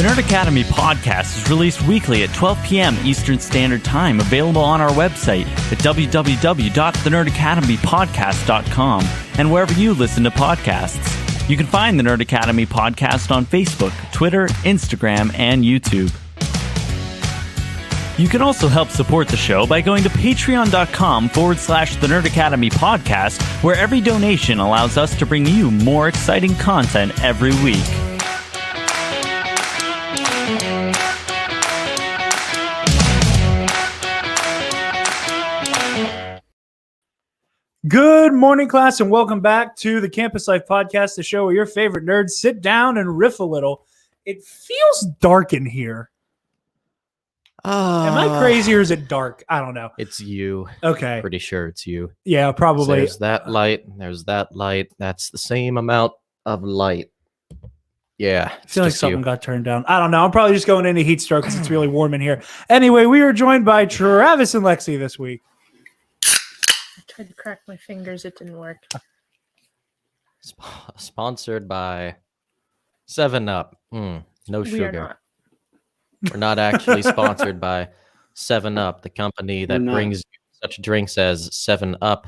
The Nerd Academy podcast is released weekly at 12 p.m. Eastern Standard Time, available on our website at www.thenerdacademypodcast.com and wherever you listen to podcasts. You can find the Nerd Academy podcast on Facebook, Twitter, Instagram, and YouTube. You can also help support the show by going to patreon.com/The Nerd Academy podcast, where every donation allows us to bring you more exciting content every week. Good morning, class, and welcome back to the Campus Life podcast, the show where your favorite nerds sit down and riff a little. It feels dark in here. Am I crazy or is it dark? I don't know. It's you. Okay. Pretty sure it's you. Yeah, probably. So there's that light. There's that light. That's the same amount of light. Yeah. I feel like something got turned down. I don't know. I'm probably just going into heat stroke because it's really warm in here. Anyway, we are joined by Travis and Lexi this week. I tried to crack my fingers. It didn't work. Sponsored by 7-Up. No sugar. Not. We're not actually sponsored by 7-Up, the company that brings you such drinks as 7-Up,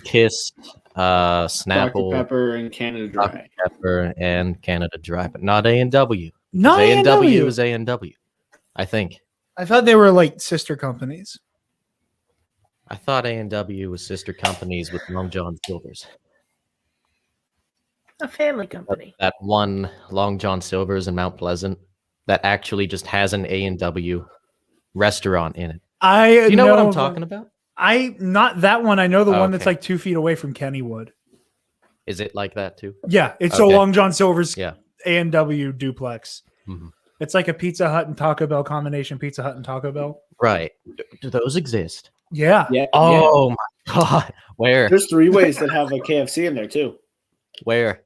Kiss, Snapple, Dr. Pepper, and Canada Dry. Dr. Pepper and Canada Dry, but not A&W. Not A&W is A&W, I think. I thought they were like sister companies. I thought A&W was sister companies with Long John Silver's. A family company. That one Long John Silver's in Mount Pleasant that actually just has an A&W restaurant in it. Do you know what I'm talking about? Not that one. I know the one that's like 2 feet away from Kennywood. Is it like that too? Yeah, it's so Long John Silver's A&W duplex. Mm-hmm. It's like a Pizza Hut and Taco Bell combination. Pizza Hut and Taco Bell. Right. Do those exist? Yeah. Oh my God. Where? There's 3 ways that have a KFC in there too. Where?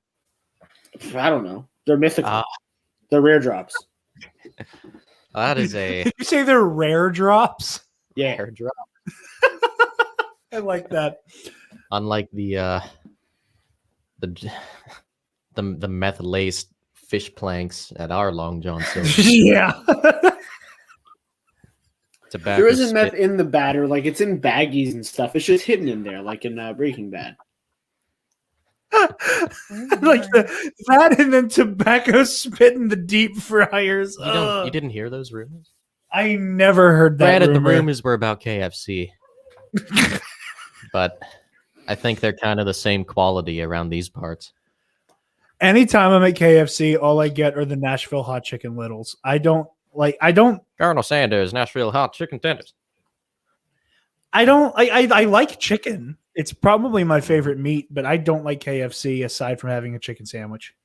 I don't know. They're mythical. They're rare drops. That is a. Did you say they're rare drops? Yeah. Rare drop. I like that. Unlike the meth laced fish planks at our Long John Silver. Yeah. There isn't meth in the batter, like it's in baggies and stuff. It's just hidden in there, like in Breaking Bad. Like that and then tobacco spit in the deep fryers. You didn't hear those rumors? I never heard that. Granted, the rumors were about KFC. But I think they're kind of the same quality around these parts. Anytime I'm at KFC, all I get are the Nashville hot chicken littles. I don't Colonel Sanders, Nashville hot chicken tenders. I like chicken. It's probably my favorite meat, but I don't like KFC aside from having a chicken sandwich.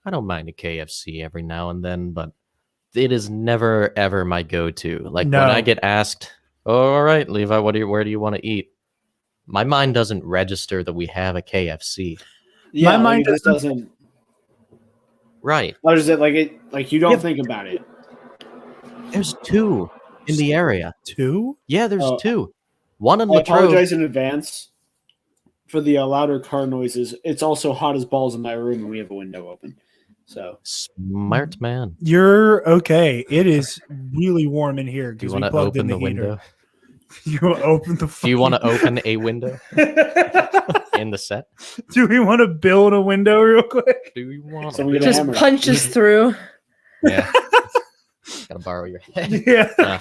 I don't mind a KFC every now and then, but it is never ever my go-to. Like when I get asked, "All right, Levi, where do you want to eat?" My mind doesn't register that we have a KFC. Yeah, my mind just doesn't. Right. What is it like? You don't think about it. There's 2 in the area. 2? Yeah, there's 2. One in I Latrobe. apologize in advance for the louder car noises. It's also hot as balls in my room, and we have a window open. So Smart man. You're okay. It is really warm in here Do you because want we to plugged in open the the heater. window? You want to open the? Do you want to open a window in the set? Do we want to build a window real quick? Do you want So to? we get a Just hammer. punches through. Yeah. Gotta borrow your head. Yeah. Yeah.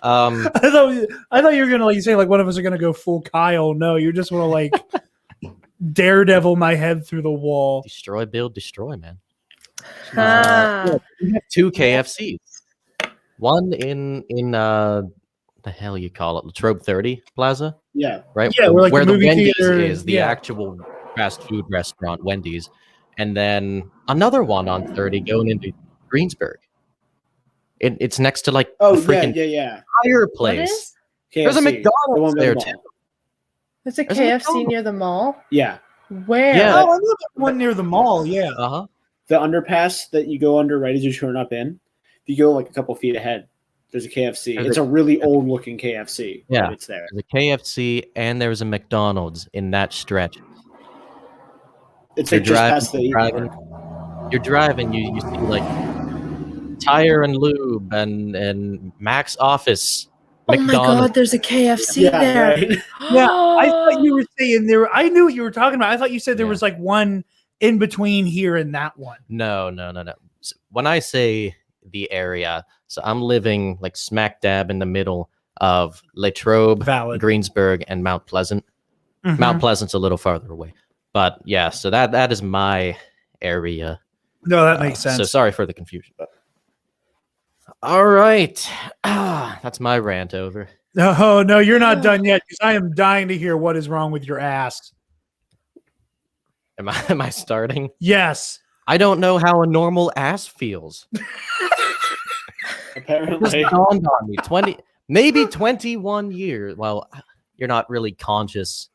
I thought you were gonna say one of us are gonna go full Kyle. No, you just want to daredevil my head through the wall. Destroy, build, destroy, man. Ah. We have 2 KFCs. One in the hell you call it, Latrobe 30 Plaza, Yeah. right? Yeah, where the movie Wendy's theater is, the actual fast food restaurant, Wendy's, and then another one on 30 going into Greensburg. It's next to the freaking fireplace. KFC, There's a the McDonald's one by there the too. mall. There's a There's a KFC McDonald's. near the mall. Yeah. Where? Yeah. Oh, I know that one near the mall. Yeah. Uh-huh. The underpass that you go under right as you turn up in, if you go like a couple feet ahead, there's a KFC. It's a really old looking KFC. Yeah. It's there. There's a KFC and there's a McDonald's in that stretch. It's You're like just past the driving. you're driving, you see like Tire and Lube and Mac's Office, Oh my McDonald's. God, there's a KFC there. Right. Yeah, I thought you were saying there. I knew what you were talking about. I thought you said there was like one in between here and that one. No. So when I say the area, so I'm living like smack dab in the middle of Latrobe, Valid. Greensburg, and Mount Pleasant. Mhm. Mount Pleasant's a little farther away, but yeah. So that is my area. No, that makes sense. So sorry for the confusion. All right, that's my rant over. Oh no, you're not done yet because I am dying to hear what is wrong with your ass. Am I starting? Yes. I don't know how a normal ass feels. Apparently. It just dawned on me. Maybe 21 years. Well, you're not really conscious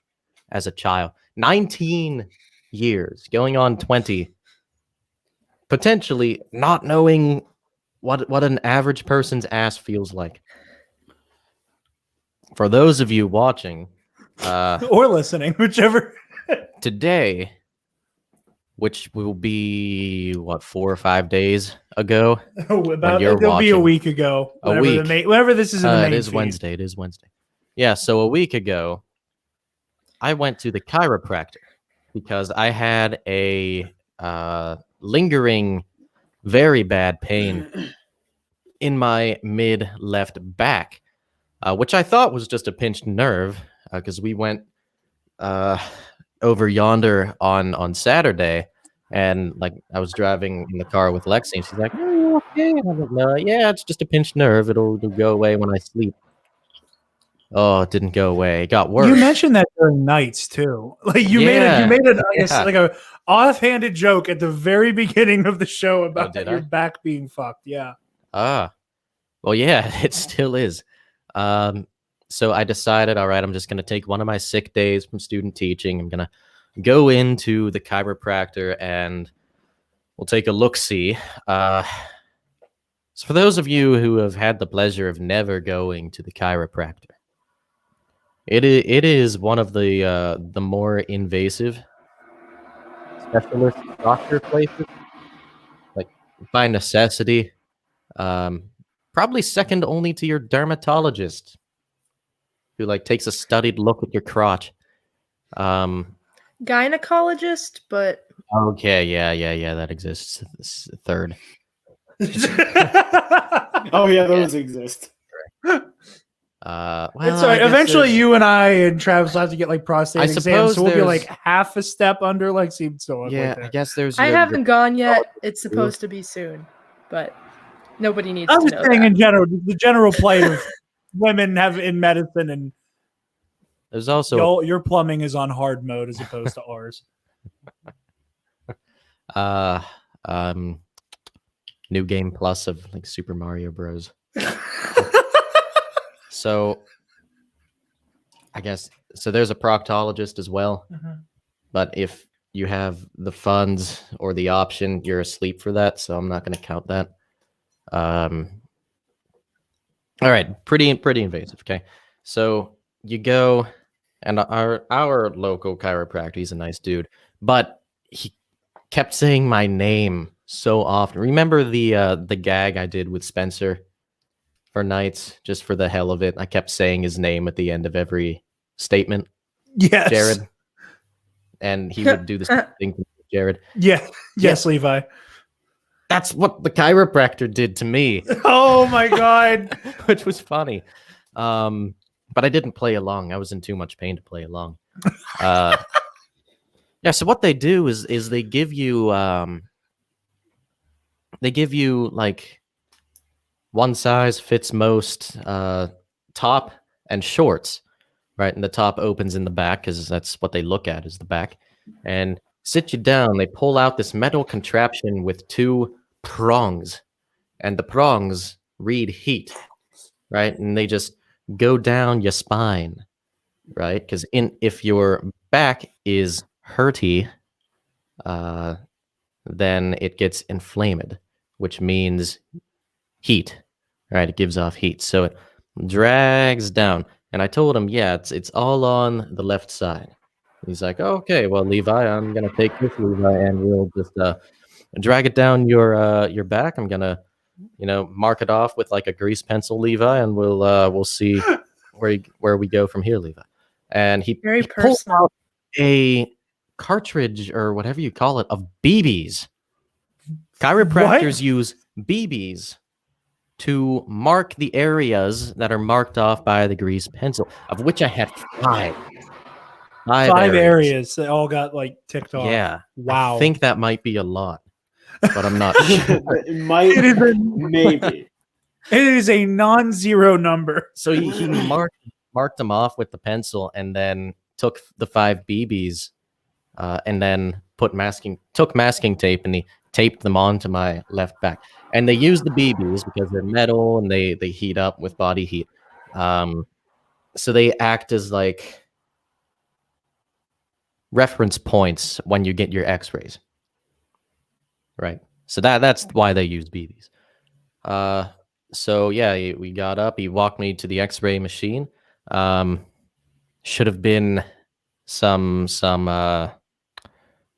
as a child. 19 years, going on 20. Potentially not knowing what an average person's ass feels like. For those of you watching, Or listening, whichever. today, which will be 4 or 5 days ago. About you're it'll be a watching. week ago. A Whenever week. Whenever this is in the main It is feed. Wednesday. It is Wednesday. Yeah, so a week ago, I went to the chiropractor because I had a lingering, very bad pain in my mid left back, which I thought was just a pinched nerve because we went over yonder on Saturday, and like I was driving in the car with Lexi, and she's like, "Oh, you okay?" And I'm like, "No, yeah, it's just a pinched nerve. It'll go away when I sleep." Oh, it didn't go away. It got worse. You mentioned that during nights too. Like you made like a offhanded joke at the very beginning of the show about did your I? back being fucked. Yeah. Well, yeah, it still is. So I decided, all right, I'm just going to take one of my sick days from student teaching. I'm going to go into the chiropractor and we'll take a look-see. So for those of you who have had the pleasure of never going to the chiropractor, it is one of the more invasive specialist doctor places, like by necessity. Probably second only to your dermatologist, who like takes a studied look at your crotch. Gynecologist, but Okay, yeah, that exists. It's third. Oh yeah, those exist. Well, It's all right. I guess Eventually, there's- you and I and Travis will have to get like prostate I exams, suppose so we'll be there's- like half a step under Lexi. So Yeah, like I that. guess there's. I your- haven't gone yet. It's supposed to be soon, but nobody needs I'm to just know saying that. in general, the general plight of women have in medicine, and There's also your plumbing is on hard mode as opposed to ours. New game plus of like Super Mario Bros. So I guess so. There's a proctologist as well, but if you have the funds or the option, you're asleep for that. So I'm not going to count that. All right, pretty invasive. Okay, so you go, and our local chiropractor, he's a nice dude, but he kept saying my name so often. Remember the gag I did with Spencer for nights, just for the hell of it? I kept saying his name at the end of every statement. Yes, Jarod, and he would do the same thing to Jarod. Yeah. Yes, Levi. That's what the chiropractor did to me. Oh my god. Which was funny. But I didn't play along. I was in too much pain to play along. Yeah, so what they do is they give you like one size fits most top and shorts, right? And the top opens in the back because that's what they look at is the back. And sit you down, they pull out this metal contraption with two prongs, and the prongs read heat, right? And they just go down your spine, right? Because if your back is hurty, then it gets inflamed, which means heat, right? It gives off heat, so it drags down. And I told him, yeah, it's all on the left side. He's like, okay, well, Levi, I'm gonna take this, Levi, and we'll just drag it down your back. I'm gonna, mark it off with like a grease pencil, Levi, and we'll see where we go from here, Levi. And he Very he pulled personal. out a cartridge or whatever you call it of BBs. Chiropractors use BBs to mark the areas that are marked off by the grease pencil, of which I had five. Five areas that all got like ticked off. Yeah. Wow. I think that might be a lot, but I'm not sure. It might, maybe. It is a non-zero number. So he marked them off with the pencil, and then took the 5 BBs, and then took masking tape, and he taped them onto my left back. And they use the BBs because they're metal and they heat up with body heat. So they act as like reference points when you get your X-rays. Right. So that's why they use BBs. So yeah, we got up. He walked me to the X-ray machine. Should have been some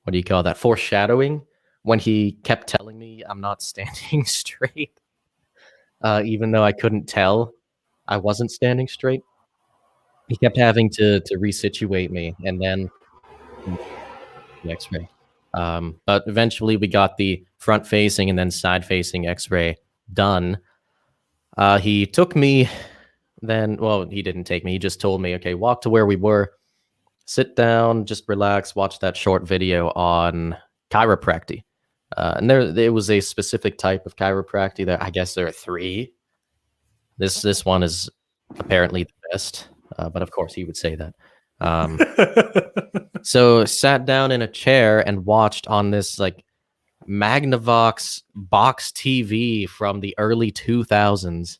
what do you call that? Foreshadowing, when he kept telling me I'm not standing straight, even though I couldn't tell I wasn't standing straight. He kept having to resituate me, and then the X-ray. But eventually we got the front-facing and then side-facing X-ray done. He took me then, well, he didn't take me. He just told me, okay, walk to where we were, sit down, just relax, watch that short video on chiropractic. And there was a specific type of chiropractic that I guess there are 3. This one is apparently the best, but of course he would say that. So sat down in a chair and watched on this like Magnavox box TV from the early 2000s,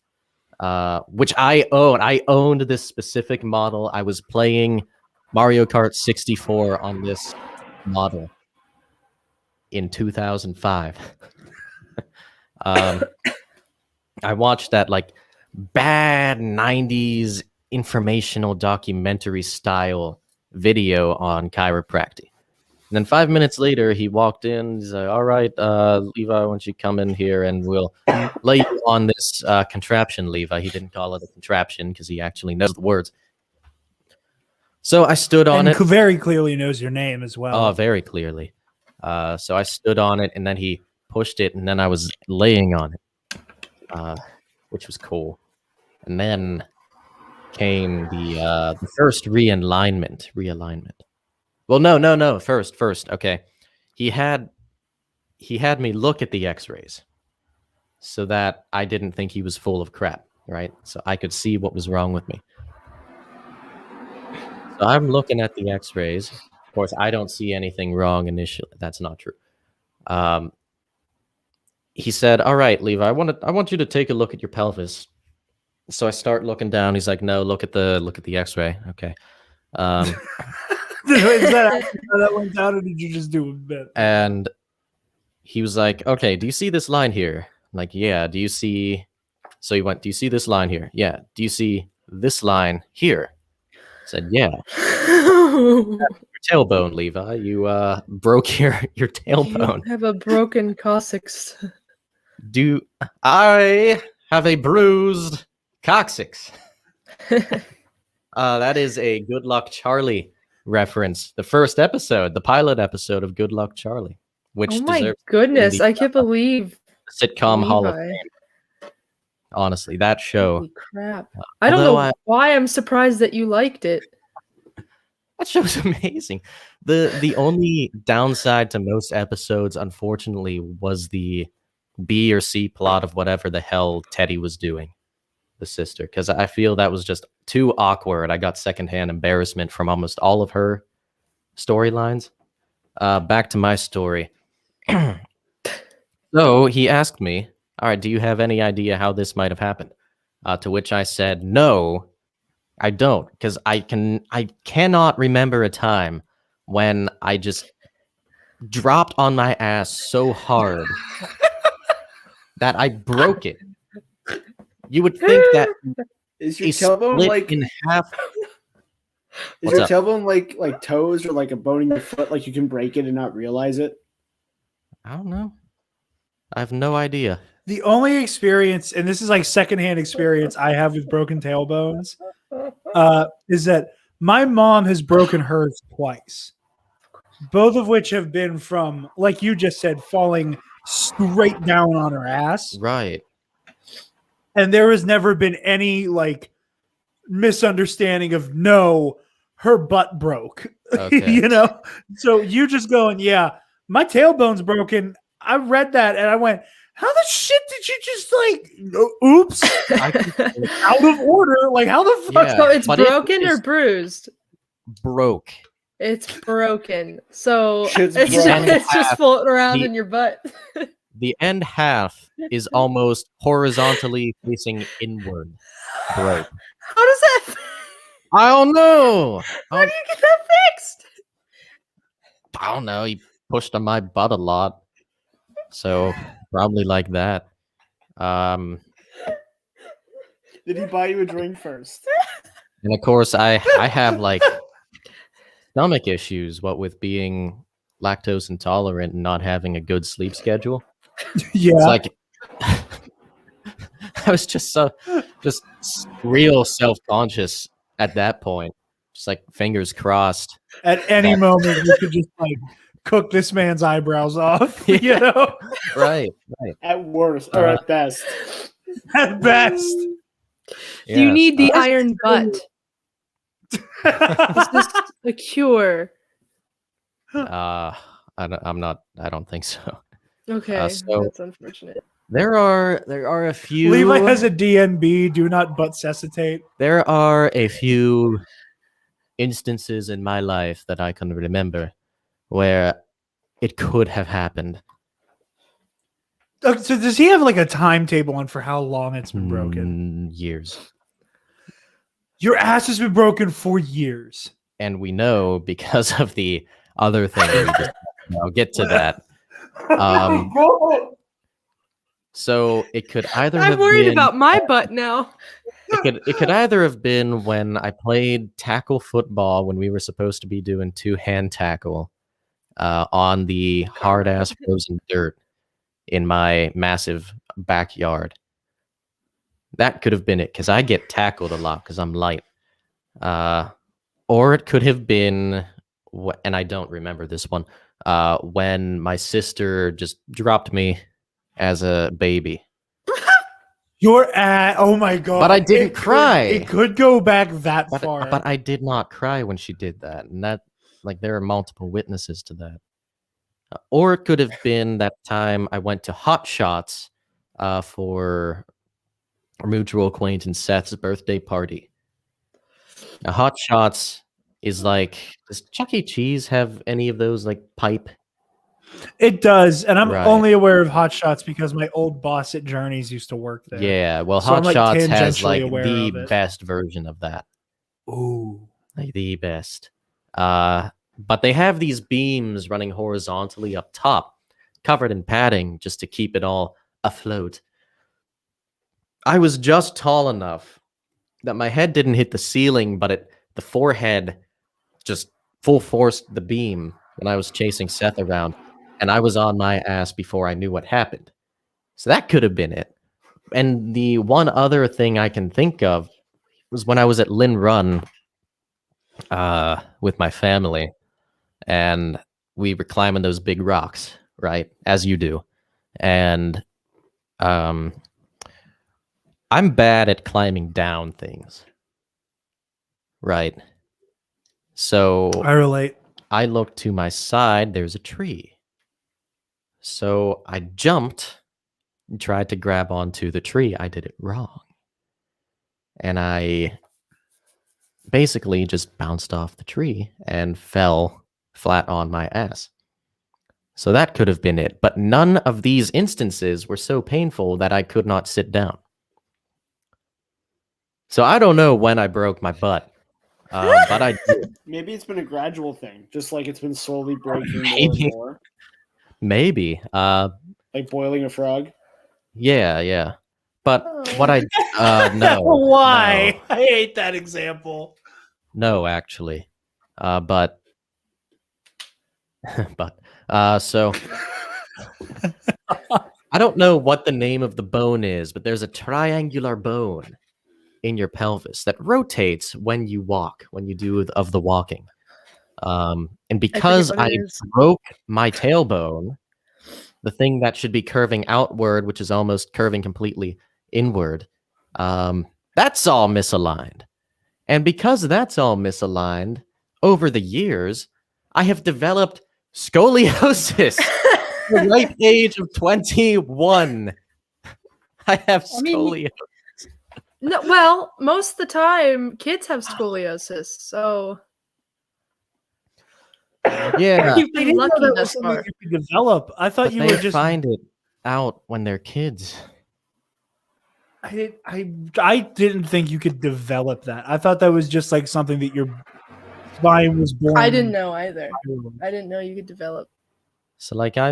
which I own. I owned this specific model. I was playing Mario Kart 64 on this model in 2005. I watched that like bad 90s informational documentary style video on chiropractic. And then 5 minutes later, he walked in. He's like, all right, Levi, why don't you come in here and we'll lay you on this contraption, Levi. He didn't call it a contraption because he actually knows the words. So I stood on it. Very clearly knows your name as well. Oh, very clearly. So I stood on it, and then he pushed it, and then I was laying on it, which was cool. And then came the first realignment. Well, no. First. Okay. He had me look at the X-rays so that I didn't think he was full of crap, right? So I could see what was wrong with me. So I'm looking at the X-rays. Of course, I don't see anything wrong initially. That's not true. He said, "All right, Levi, I want you to take a look at your pelvis." So I start looking down. He's like, "No, look at the X-ray." Okay. Is that actually how that went down, or did you just do a bit? And he was like, "Okay, do you see this line here?" I'm like, "Yeah." Do you see? So he went, "Do you see this line here?" "Yeah." "Do you see this line here?" I said, "Yeah." Your tailbone, Levi. You broke your tailbone. You have a broken coccyx. Do I have a bruised coccyx? That is a Good Luck Charlie reference. The first episode, the pilot episode of Good Luck Charlie, which oh my deserves goodness, I can't believe sitcom Hall of Levi. Fame. Honestly, that show. Holy crap. I don't know why I'm surprised that you liked it. That show's amazing. The only downside to most episodes, unfortunately, was the B or C plot of whatever the hell Teddy was doing, the sister, because I feel that was just too awkward. I got secondhand embarrassment from almost all of her storylines. Back to my story. So he asked me, "All right, do you have any idea how this might have happened?" To which I said, "No, I don't, because I cannot remember a time when I just dropped on my ass so hard that I broke it." You would think that is your tailbone like in half? Is your tailbone like toes or like a bone in your foot? Like you can break it and not realize it? I don't know. I have no idea. The only experience, and this is like secondhand experience I have with broken tailbones, is that my mom has broken hers twice. Both of which have been from, like you just said, falling straight down on her ass. Right. And there has never been any like misunderstanding of no, her butt broke. Okay. You know? So you just going, yeah, my tailbone's broken. I read that and I went, how the shit did you just like oops out of order? Like how the fuck? Yeah, So it's but broken or it's bruised? broke. It's broken. So Shit's it's broken. just floating around The- in your butt. The end half is almost horizontally facing inward. Broke. How does that? I don't know. How do you get that fixed? I don't know. He pushed on my butt a lot. So probably like that. Did he buy you a drink first? And of course I have like stomach issues, what with being lactose intolerant and not having a good sleep schedule. Yeah. It's like I was just real self-conscious at that point. Just like fingers crossed. At any moment you could just like cook this man's eyebrows off. Yeah. You know? Right. At worst or at best. At best. Do you need the Yes. iron butt? Is this a cure? I don't think so. Okay, so- that's unfortunate. There are a few Levi has a DNB, do not butt cessitate. There are a few instances in my life that I can remember where it could have happened. So does he have like a timetable on for how long it's been broken? Years. Your ass has been broken for years. And we know because of the other thing. I'll get to that. So it could either I'm have worried been, about my butt now. it could either have been when I played tackle football when we were supposed to be doing two-hand tackle on the hard-ass frozen dirt in my massive backyard. That could have been it, because I get tackled a lot because I'm light. Or it could have been, and I don't remember this one, when my sister just dropped me as a baby. Your ass, oh my god. But I didn't cry. It could go back that But, far. but I did not cry when she did that. And that, like, there are multiple witnesses to that. Or it could have been that time I went to Hot Shots for our mutual acquaintance Seth's birthday party. Now, Hot Shots is like, does Chuck E. Cheese have any of those like pipe? It does, and I'm Right. only aware of Hot Shots because my old boss at Journeys used to work there. Yeah, well, So I'm, Hot like, Shots has tangentially like aware the of it. best version of that. Ooh. Like the best. But they have these beams running horizontally up top, covered in padding just to keep it all afloat. I was just tall enough that my head didn't hit the ceiling, but the forehead just full forced the beam when I was chasing Seth around, and I was on my ass before I knew what happened. So that could have been it. And the one other thing I can think of was when I was at Lynn Run with my family, and we were climbing those big rocks, right? As you do. And I'm bad at climbing down things. Right. So I relate. I looked to my side, there's a tree. So I jumped and tried to grab onto the tree. I did it wrong. And I basically just bounced off the tree and fell flat on my ass. So that could have been it. But none of these instances were so painful that I could not sit down. So I don't know when I broke my butt. But I did. Maybe it's been a gradual thing, just like it's been slowly breaking more and Maybe. more. Maybe. Like boiling a frog. Yeah. But what I no. Why? I hate that example. No, actually. But so I don't know what the name of the bone is, but there's a triangular bone in your pelvis that rotates when you walk, when you do of the walking. And because what it I is. broke my tailbone, the thing that should be curving outward, which is almost curving completely inward, that's all misaligned. And because that's all misaligned, over the years, I have developed scoliosis. At the ripe age of 21, I have scoliosis. No, well, most of the time, kids have scoliosis, so Yeah, you've I been didn't know lucky that was thus something far. you could develop. I thought but you they were just. find it out when they're kids. I didn't think you could develop that. I thought that was just like something that your spine was born. I didn't know either. I didn't know you could develop So, like, I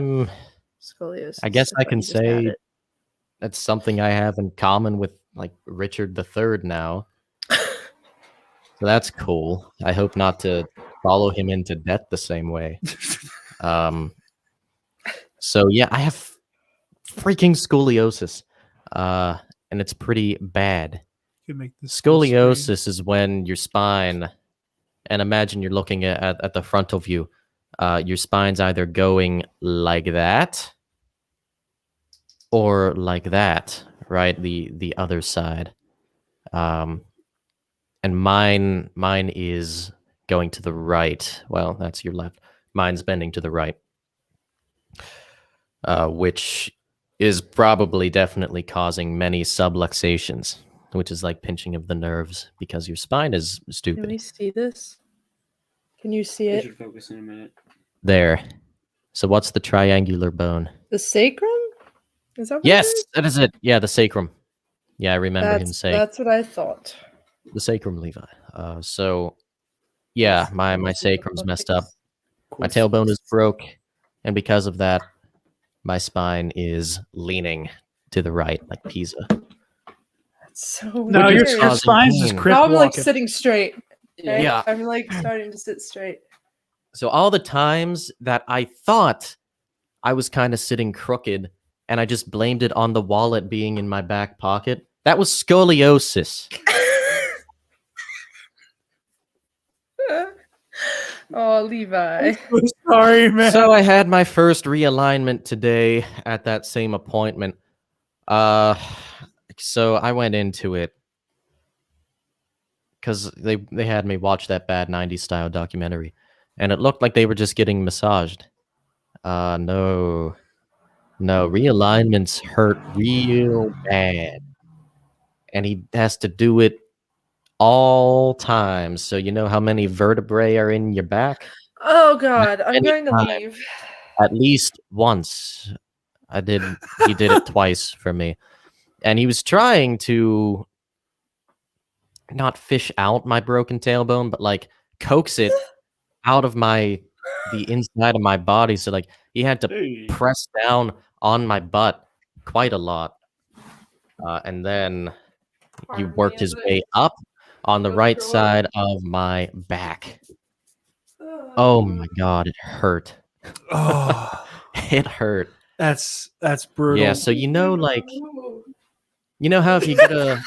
scoliosis. guess I thought can you just had say it. that's something I have in common with, like, Richard III now. So that's cool. I hope not to follow him into death the same way. So yeah, I have freaking scoliosis, and it's pretty bad. Make this Scoliosis is when your spine, and imagine you're looking at the frontal view, your spine's either going like that or like that, right? The other side. And mine is going to the right. Well, that's your left. Mine's bending to the right, which is probably definitely causing many subluxations, which is like pinching of the nerves because your spine is Can stupid. we see this? Can you see I it? should focus in a minute. There. So what's the triangular bone? The sacrum? Is that what Yes, it is? that is it. Yeah, the sacrum. Yeah, I remember him saying That's what I thought. the sacrum, Levi. So yeah, my sacrum's messed up. My tailbone is broke, and because of that, my spine is leaning to the right, like Pisa. That's so No, weird. your spine's just pain. crip Now I'm like walking. sitting straight. Okay? Yeah. I'm like starting to sit straight. So all the times that I thought I was kind of sitting crooked and I just blamed it on the wallet being in my back pocket, that was scoliosis. Oh, Levi. I'm sorry, man. So I had my first realignment today at that same appointment. So I went into it because they had me watch that bad 90s style documentary, and it looked like they were just getting massaged. No, realignments hurt real bad, and he has to do it all times. So you know how many vertebrae are in your back? Oh God, I'm Many going to times. leave. At least once. He did it twice for me. And he was trying to not fish out my broken tailbone, but like coax it out of the inside of my body. So like he had to press down on my butt quite a lot. And then he worked his way up on the right side of my back. Oh my God, it hurt. Oh, It hurt. that's brutal. Yeah, so you know how if you get a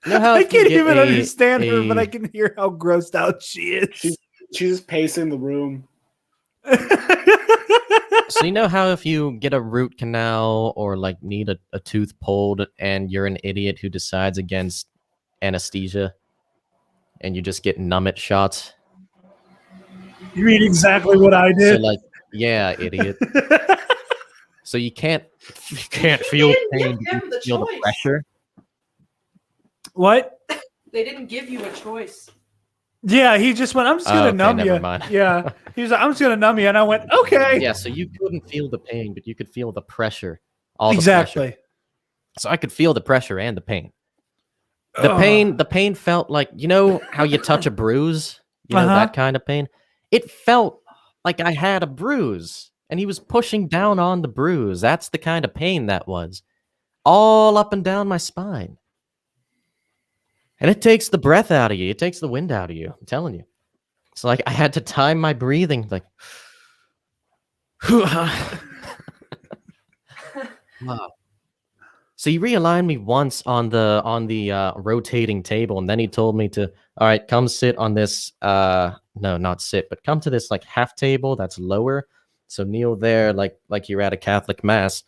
I can't even understand her, but I can hear how grossed out she is. She's just pacing the room. So you know how if you get a root canal or like need a tooth pulled and you're an idiot who decides against anesthesia and you just get numb-it shots? You mean exactly what I did? So like, yeah, idiot. So you can't feel pain, you can feel the pressure. What? They didn't give you a choice. Yeah, he just went, I'm just gonna numb never you. mind. Yeah. He was like, I'm just gonna numb you. And I went, okay. Yeah, so you couldn't feel the pain, but you could feel the pressure. All the exactly. pressure. So I could feel the pressure and the pain. The pain felt like, you know how you touch a bruise? You know, that kind of pain? It felt like I had a bruise, and he was pushing down on the bruise. That's the kind of pain that was. All up and down my spine. And it takes the breath out of you. It takes the wind out of you. I'm telling you. It's like I had to time my breathing. Like, Wow. So he realigned me once on the rotating table, and then he told me to, all right, come sit on this. No, not sit, but come to this like half table that's lower. So kneel there, like you're at a Catholic mass,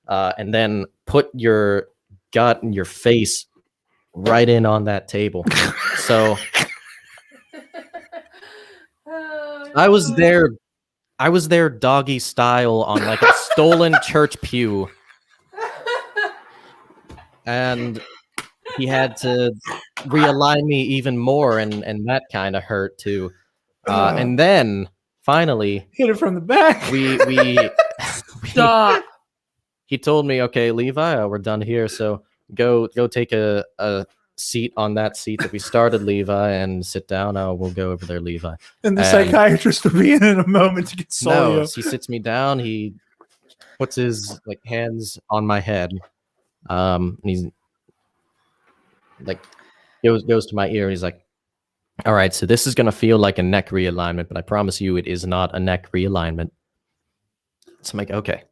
and then put your gut and your face right in on that table. So I was there doggy style on like a stolen church pew. And he had to realign me even more, and that kind of hurt too. And then finally, hit it from the back. Stop. He told me, "Okay, Levi, we're done here. So go take a seat on that seat that we started, Levi, and sit down. We'll go over there, Levi." And the psychiatrist will be in a moment to console you. He sits me down. He puts his hands on my head. And he's like goes to my ear. He's like, all right, so this is gonna feel like a neck realignment, but I promise you it is not a neck realignment. So I'm like, okay.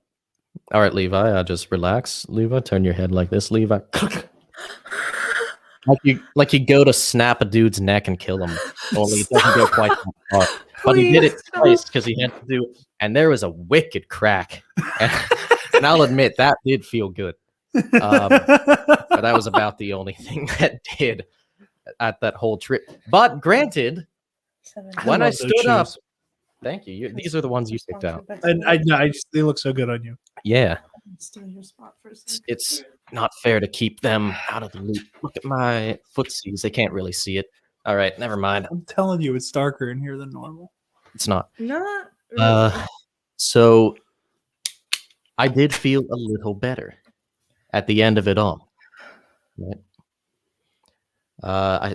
All right, Levi, just relax. Levi, turn your head like this, Levi. like you go to snap a dude's neck and kill him. Only it doesn't go quite that far. But he did it twice because he had to do it. And there was a wicked crack. And I'll admit that did feel good. But that was about the only thing that did at that whole trip. But granted, when I stood up, thank you. These are the ones you picked out. And they look so good on you. Yeah. Stay in your spot for a second. It's not fair to keep them out of the loop. Look at my footsies. They can't really see it. All right, never mind. I'm telling you, it's darker in here than normal. It's not. Not really. So I did feel a little better at the end of it all. Right?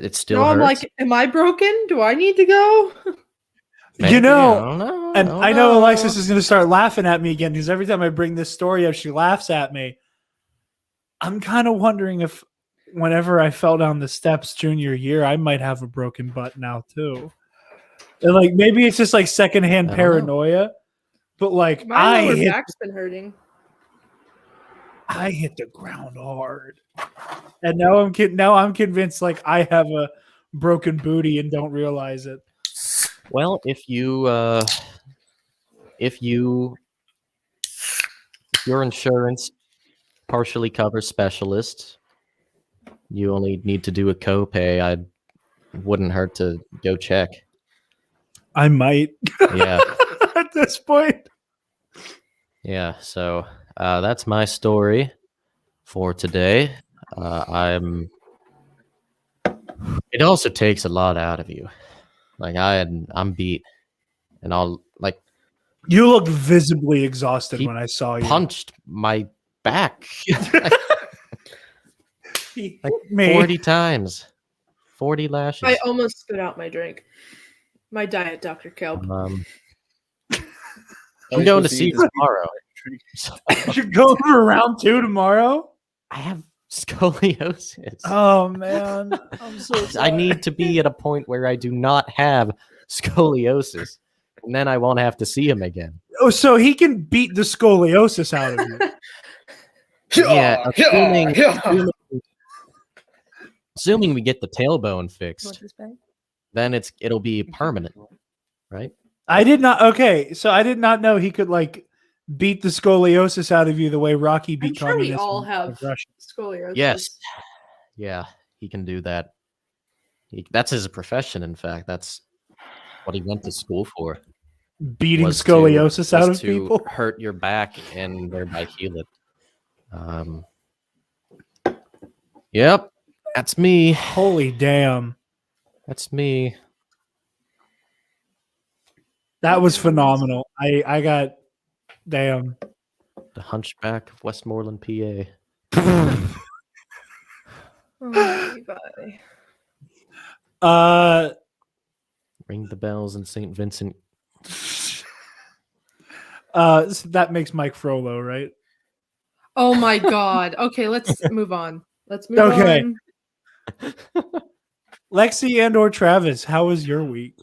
It still hurts. I'm like, am I broken? Do I need to go? Maybe, I know know. Alexis is going to start laughing at me again because every time I bring this story up, she laughs at me. I'm kind of wondering if whenever I fell down the steps junior year, I might have a broken butt now too. And maybe it's just secondhand paranoia, but my lower back's been hurting. I hit the ground hard, and now I'm convinced I have a broken booty and don't realize it. Well, if your insurance partially covers specialists, you only need to do a copay. I wouldn't hurt to go check. I might. Yeah. At this point. Yeah. So that's my story for today. It also takes a lot out of you. I'm beat, and you look visibly exhausted when I saw you. Punched my back 40 40 times, 40 lashes. I almost spit out my drink. My diet, Dr. Kelp. I'm going to see you tomorrow. You're going for round 2 tomorrow? I have scoliosis. Oh man, I'm so sorry. I need to be at a point where I do not have scoliosis, and then I won't have to see him again. Oh, so he can beat the scoliosis out of you. Yeah, assuming we get the tailbone fixed, then it'll be permanent, right? I did not know he could beat the scoliosis out of you the way Rocky beat I'm sure we communism. all have scoliosis. Yes. Yeah, he can do that. That's his profession, in fact. That's what he went to school for. Beating scoliosis out of people? Hurt your back and thereby heal it. Yep, that's me. Holy damn. That's me. That was phenomenal. I got... Damn. The Hunchback of Westmoreland, PA. Ring the bells in St. Vincent. That makes Mike Frollo, right? Oh my god. Okay, let's move on. On. Lexi and/or Travis, how was your week?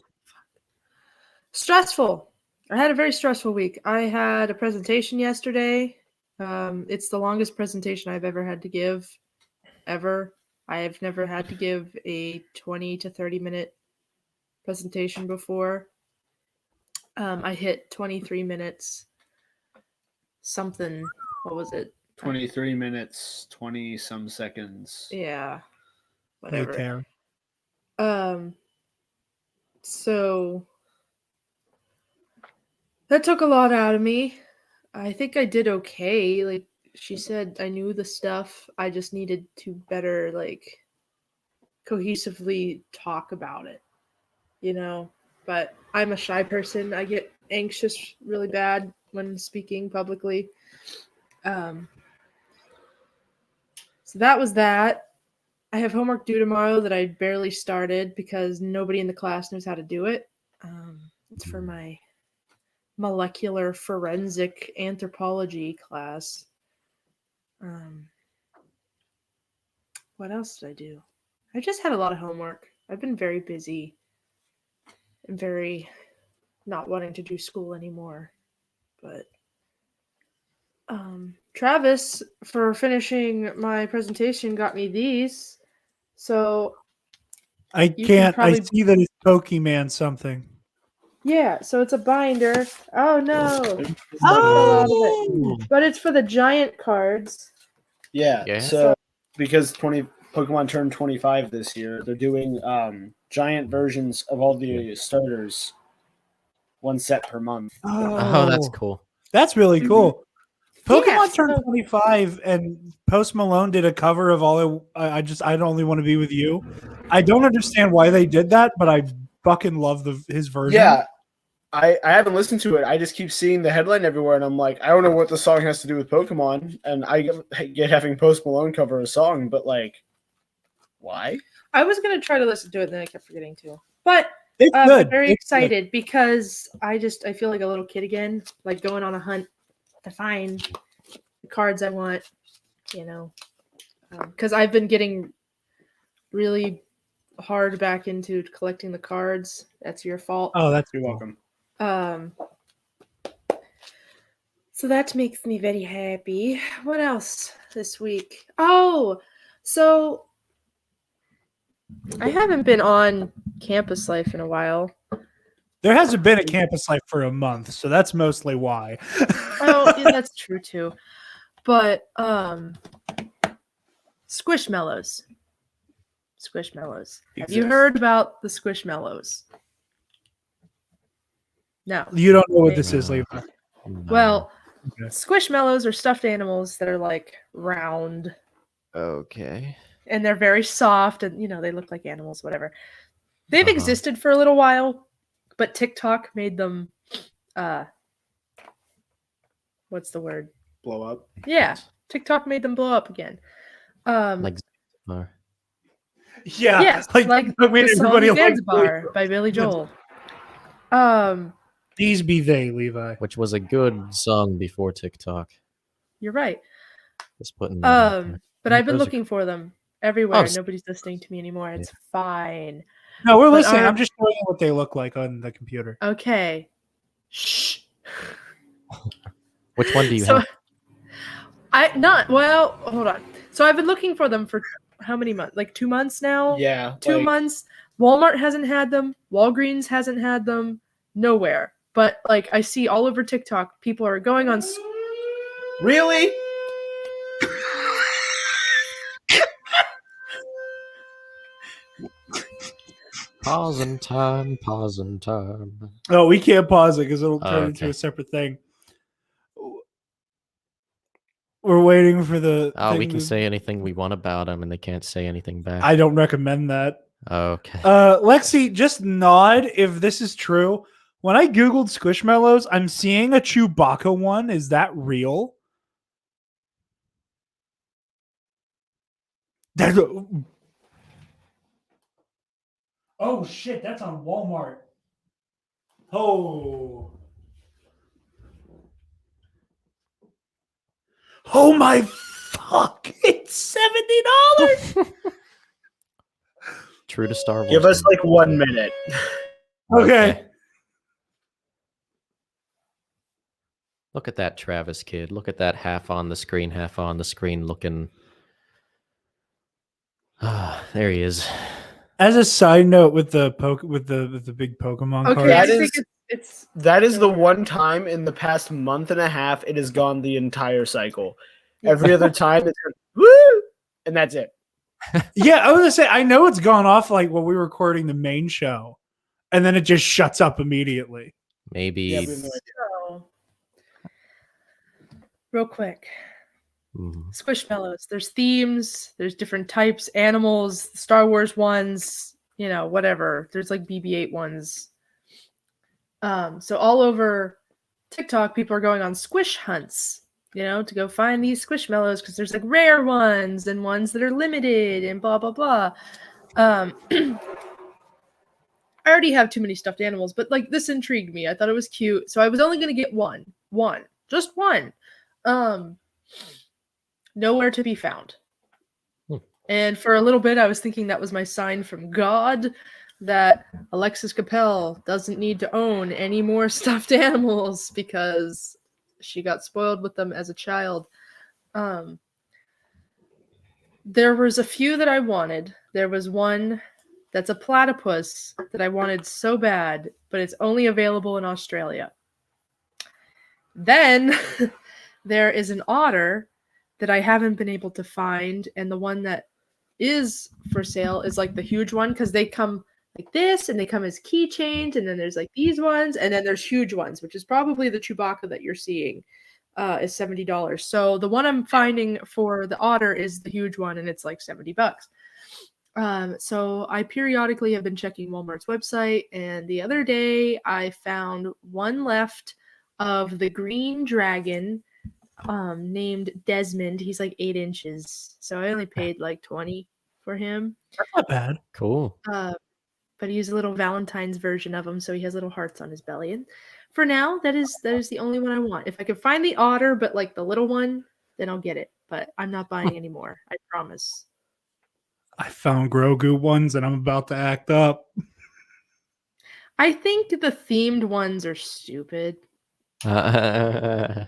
Stressful. I had a very stressful week. I had a presentation yesterday It's the longest presentation I've ever had to give, ever. I have never had to give a 20 to 30 minute presentation before. I hit 23 minutes something. What was it? 23 minutes, 20 some seconds. Yeah. Hey, Whatever. Tara. So that took a lot out of me. I think I did okay. Like she said, I knew the stuff. I just needed to better cohesively talk about it, But I'm a shy person. I get anxious really bad when speaking publicly. So that was that. I have homework due tomorrow that I barely started because nobody in the class knows how to do it. It's for my molecular forensic anthropology class. What else did I do? I just had a lot of homework. I've been very busy and very not wanting to do school anymore. But Travis, for finishing my presentation, got me these. So I can't. I see that it's Pokemon something. Yeah, so it's a binder. Oh no! Oh, but it's for the giant cards. Yeah. So because Pokemon turned 25 this year, they're doing giant versions of all the starters, one set per month. Oh, that's cool. That's really cool. Pokemon turned so- 25, and Post Malone did a cover of I'd only want to be with you. I don't understand why they did that, but I fucking love his version. Yeah, I haven't listened to it. I just keep seeing the headline everywhere, and I'm like, I don't know what the song has to do with Pokemon, and I get having Post Malone cover a song, but like, why? I was gonna try to listen to it, and then I kept forgetting to. But It's I'm good. very It's excited because I feel like a little kid again, like going on a hunt to find the cards I want, because I've been getting really hard back into collecting the cards. That's your fault. Oh, that's You're cool. welcome. So that makes me very happy. What else this week? Oh, so I haven't been on Campus Life in a while. There hasn't been a Campus Life for a month, so that's mostly why. Oh, yeah, that's true too. But Squishmallows. Squishmallows. Have you heard about the Squishmallows? No. You don't know what this is, Levi. Well, Okay. Squishmallows are stuffed animals that are like round. Okay. And they're very soft and they look like animals, whatever. They've existed for a little while, but TikTok made them what's the word? Blow up. Yeah. TikTok made them blow up again. Like Yeah. Yes, like the song Zanzibar by Billy Joel. These be they, Levi. which was a good song before TikTok. You're right. Just putting that out there. But I've been Those are looking for them everywhere. Oh, Nobody's listening to me anymore. It's fine. No, we're But listening. I'm just showing you what they look like on the computer. Okay. Shh. Which one do you have? Hold on. So I've been looking for them for how many months? Like 2 months now? Yeah. 2 months. Walmart hasn't had them. Walgreens hasn't had them. Nowhere. But like I see all over TikTok, people are going on. Really? Pausing time. Oh, we can't pause it because it'll turn into a separate thing. We're waiting for the. Oh, we can say anything we want about them, and they can't say anything back. I don't recommend that. Okay. Lexi, just nod if this is true. When I googled Squishmallows, I'm seeing a Chewbacca one. Is that real? Oh shit, that's on Walmart. Oh my fuck! It's $70. True to Star Wars. Give us like 1 minute. Okay. Look at that Travis kid. Look at that half on the screen, half on the screen looking. Ah, there he is. As a side note, with the big Pokemon Okay, cards, I That think is- it's That is the one time in the past month and a half it has gone the entire cycle. Every other time it's woo, and that's it. yeah, I was gonna say I know it's gone off like when we were recording the main show, and then it just shuts up immediately. Maybe. Yeah, we have no idea. so real quick. Mhm. Squishmallows. There's themes, there's different types, animals, Star Wars ones, whatever. There's like BB-8 ones. So all over TikTok, people are going on squish hunts, to go find these squishmallows because there's like rare ones and ones that are limited and blah blah blah. I already have too many stuffed animals, but like this intrigued me. I thought it was cute, so I was only gonna get just one. Nowhere to be found. And for a little bit, I was thinking that was my sign from God that Alexis Capel doesn't need to own any more stuffed animals because she got spoiled with them as a child. There was a few that I wanted. There was one that's a platypus that I wanted so bad, but it's only available in Australia. Then there is an otter that I haven't been able to find, and the one that is for sale is like the huge one because they come like this and they come as keychains, and then there's like these ones, and then there's huge ones, which is probably the Chewbacca that you're seeing is $70. So the one I'm finding for the otter is the huge one, and it's like $70. So I periodically have been checking Walmart's website, and the other day I found one left of the green dragon named Desmond. He's like 8 inches, so I only paid like 20 for him. That's not bad. Cool. But he's a little Valentine's version of him, so he has little hearts on his belly. And for now, that is the only one I want. If I could find the otter, but like the little one, then I'll get it. But I'm not buying anymore. I promise. I found Grogu ones, and I'm about to act up. I think the themed ones are stupid. I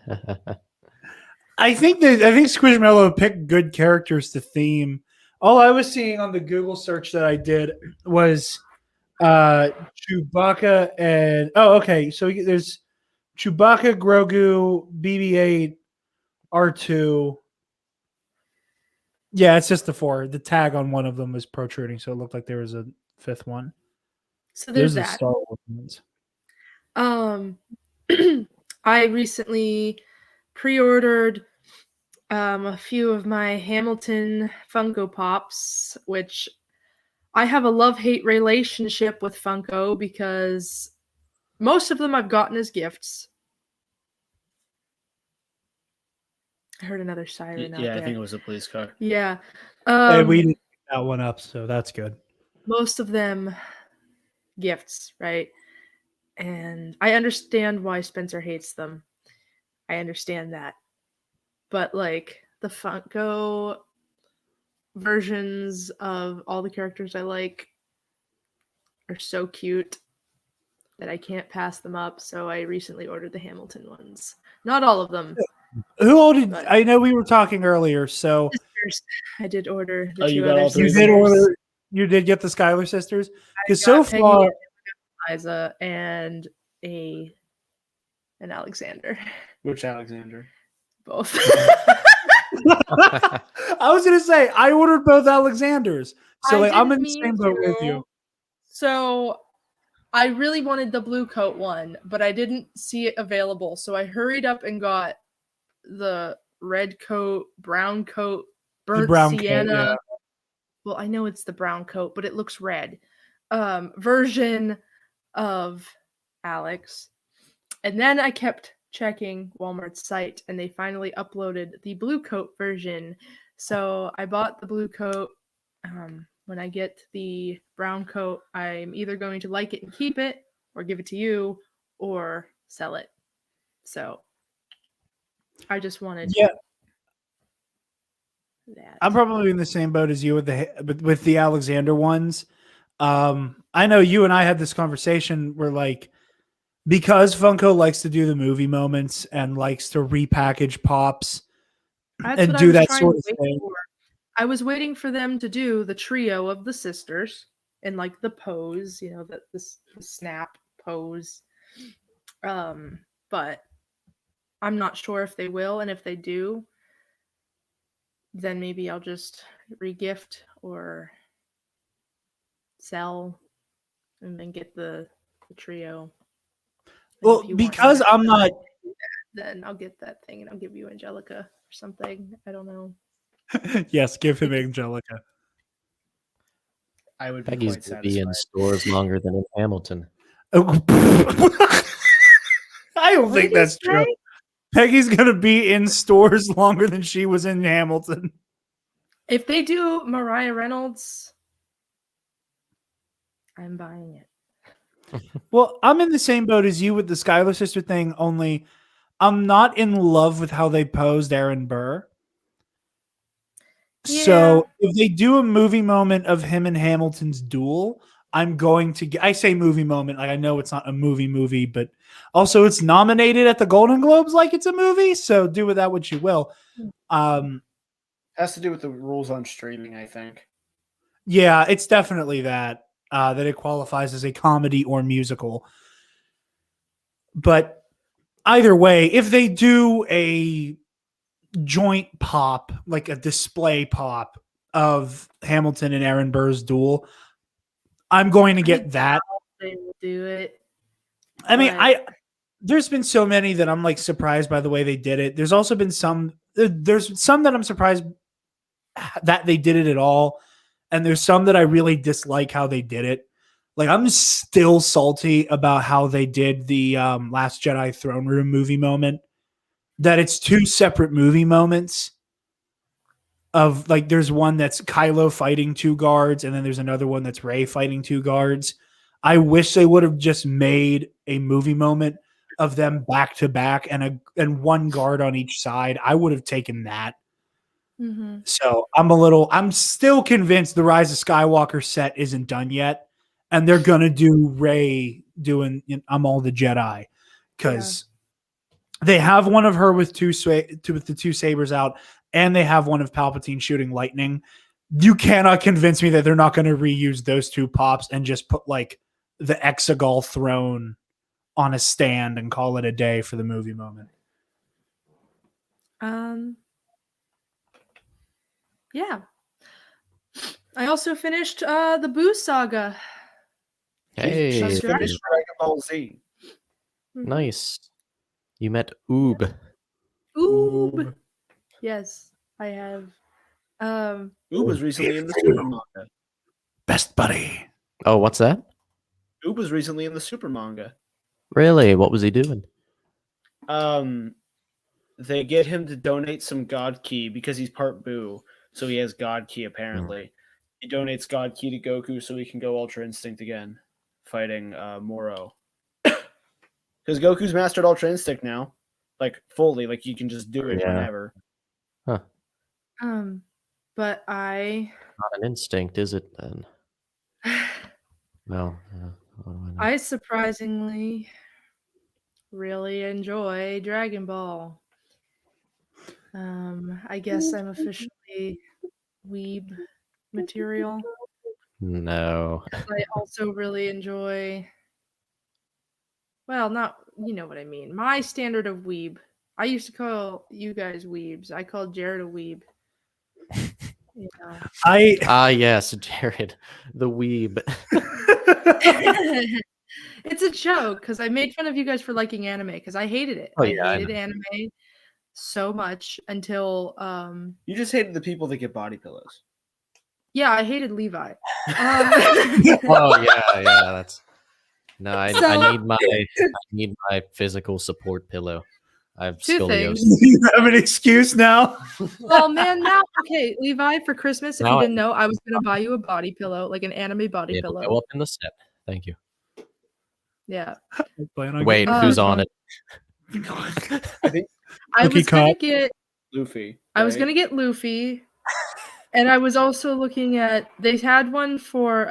think Squishmallow picked good characters to theme. All I was seeing on the Google search that I did was Chewbacca and so there's Chewbacca, Grogu, BB-8, R2. Yeah, it's just the 4. The tag on one of them was protruding, so it looked like there was a 5th one. So there's the that. Star Wars ones. I recently pre-ordered a few of my Hamilton Funko Pops, which I have a love-hate relationship with Funko because most of them I've gotten as gifts. I heard another siren out there. Yeah, I think it was a police car. Yeah. And we didn't pick that one up, so that's good. Most of them gifts, right? And I understand why Spencer hates them. I understand that. But like the Funko versions of all the characters I like are so cute that I can't pass them up. So I recently ordered the Hamilton ones. Not all of them. Who all did? I know we were talking earlier, so Sisters. I did order the Oh, you two got other all three you of sisters. did order. You did get the Schuyler sisters because so Peggy far, and Liza and an Alexander. Which Alexander? Both. I was gonna say I ordered both Alexanders, so I I'm in didn't the mean same boat with to. you. So I really wanted the blue coat one, but I didn't see it available. So I hurried up and got the red coat, brown coat, burnt brown coat, sienna. yeah. Well, I know it's the brown coat, but it looks red. Version of Alex. And then I kept checking Walmart's site, and they finally uploaded the blue coat version. So I bought the blue coat. When I get the brown coat, I'm either going to like it and keep it, or give it to you, or sell it. So I just wanted that. I'm probably in the same boat as you with the Alexander ones. I know you and I had this conversation where like because Funko likes to do the movie moments and likes to repackage pops That's and what I do was that trying sort to of wait thing. for. I was waiting for them to do the trio of the sisters and like the pose, the snap pose. But I'm not sure if they will, and if they do, then maybe I'll just regift or sell and then get the trio. And Well, because I'm not. Then I'll get that thing and I'll give you Angelica or something. I don't know. Yes, give him Angelica. I would be Peggy's quite gonna satisfied. be in stores longer than in Hamilton. I don't think that's true. Peggy's going to be in stores longer than she was in Hamilton. If they do Mariah Reynolds, I'm buying it. Well, I'm in the same boat as you with the Skylar sister thing, only I'm not in love with how they posed Aaron Burr. Yeah. So if they do a movie moment of him and Hamilton's duel, I'm going to get, I say movie moment, like I know it's not a movie, but also it's nominated at the Golden Globes like it's a movie. So do with that what you will. Has to do with the rules on streaming, I think. Yeah, it's definitely that it qualifies as a comedy or musical. But either way, if they do a joint pop, like a display pop of Hamilton and Aaron Burr's duel, I'm going to get that. They will do it. I mean, there's been so many that I'm like surprised by the way they did it. There's also been there's some that I'm surprised that they did it at all. And there's some that I really dislike how they did it. Like I'm still salty about how they did the Last Jedi throne room movie moment. That it's two separate movie moments. Of like, there's one that's Kylo fighting two guards, and then there's another one that's Rey fighting two guards. I wish they would have just made a movie moment of them back to back and one guard on each side. I would have taken that. Mm-hmm. So I'm still convinced the Rise of Skywalker set isn't done yet. And they're going to do Rey doing I'm All the Jedi because they have one of her with the two sabers out, and they have one of Palpatine shooting lightning. You cannot convince me that they're not going to reuse those two pops and just put like the Exegol throne on a stand and call it a day for the movie moment. Yeah. I also finished the Boo Saga. Hey, she's finished Dragon Ball Z. Nice. You met Oob. Oob. Yes, I have. Oob was recently in the Super manga. Best buddy. Oh, what's that? Oob was recently in the Super manga. Really? What was he doing? They get him to donate some God Ki because he's part Boo, so he has God Ki apparently. He donates God Ki to Goku so he can go Ultra Instinct again, fighting Moro. Because Goku's mastered Ultra Instinct now, like fully, like you can just do it whenever. Huh. But I Not an instinct, is it then? Well, I surprisingly really enjoy Dragon Ball. I guess I'm officially weeb material. No. I also really enjoy. Well, not you know what I mean. My standard of weeb. I used to call you guys weebs. I called Jarod a weeb. You know. Yes, Jarod, the weeb. It's a joke because I made fun of you guys for liking anime because I hated it. I hated anime so much until You just hated the people that get body pillows. Yeah, I hated Levi. Oh yeah, that's I need my physical support pillow. I have scoliosis. You have an excuse now. Oh man, now okay, Levi, for Christmas, if you didn't know, I was gonna buy you a body pillow, like an anime body pillow. Go up in the set. Thank you. Yeah. Wait, who's on it? I think I was gonna get Luffy. Right? I was gonna get Luffy, and I was also looking at. They had one for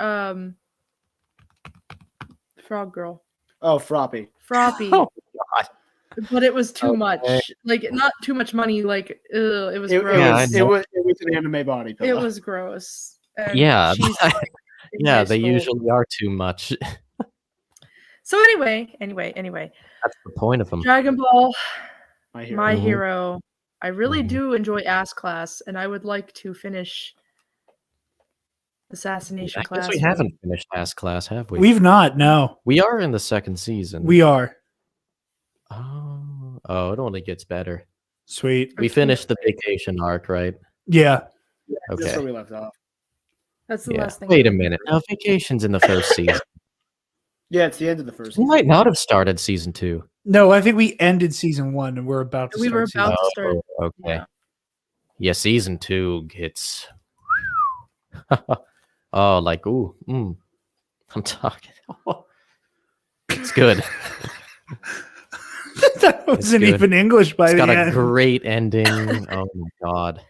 Frog Girl. Oh, Froppy. Froppy. God. But it was too Okay. much. Like, not too much money. Like, it was It gross. was an anime body pillow. It was gross. And Yeah, she's like, in yeah, high they school. usually are too much. So anyway, That's the point of them. Dragon Ball, My hero. my Mhm. hero. I really Mhm. do enjoy Ass Class, and I would like to finish Assassination I guess Class. we haven't finished Ass Class, have we? We've not. No, We are in the second season. we are. Oh, it only gets better. Sweet. We finished the vacation arc, right? Yeah. That's Okay. where we left off. That's the Yeah. last thing. Wait a minute. Now, vacation's in the first season. Yeah, it's the end of the first We season. might not have started season 2. No, I think we ended season 1 and we're about to We start were season about to start. Oh, okay. Yeah, season 2 gets. Oh, like ooh, I'm talking. It's good. That wasn't good. even English by It's the got a end. great ending. Oh my god.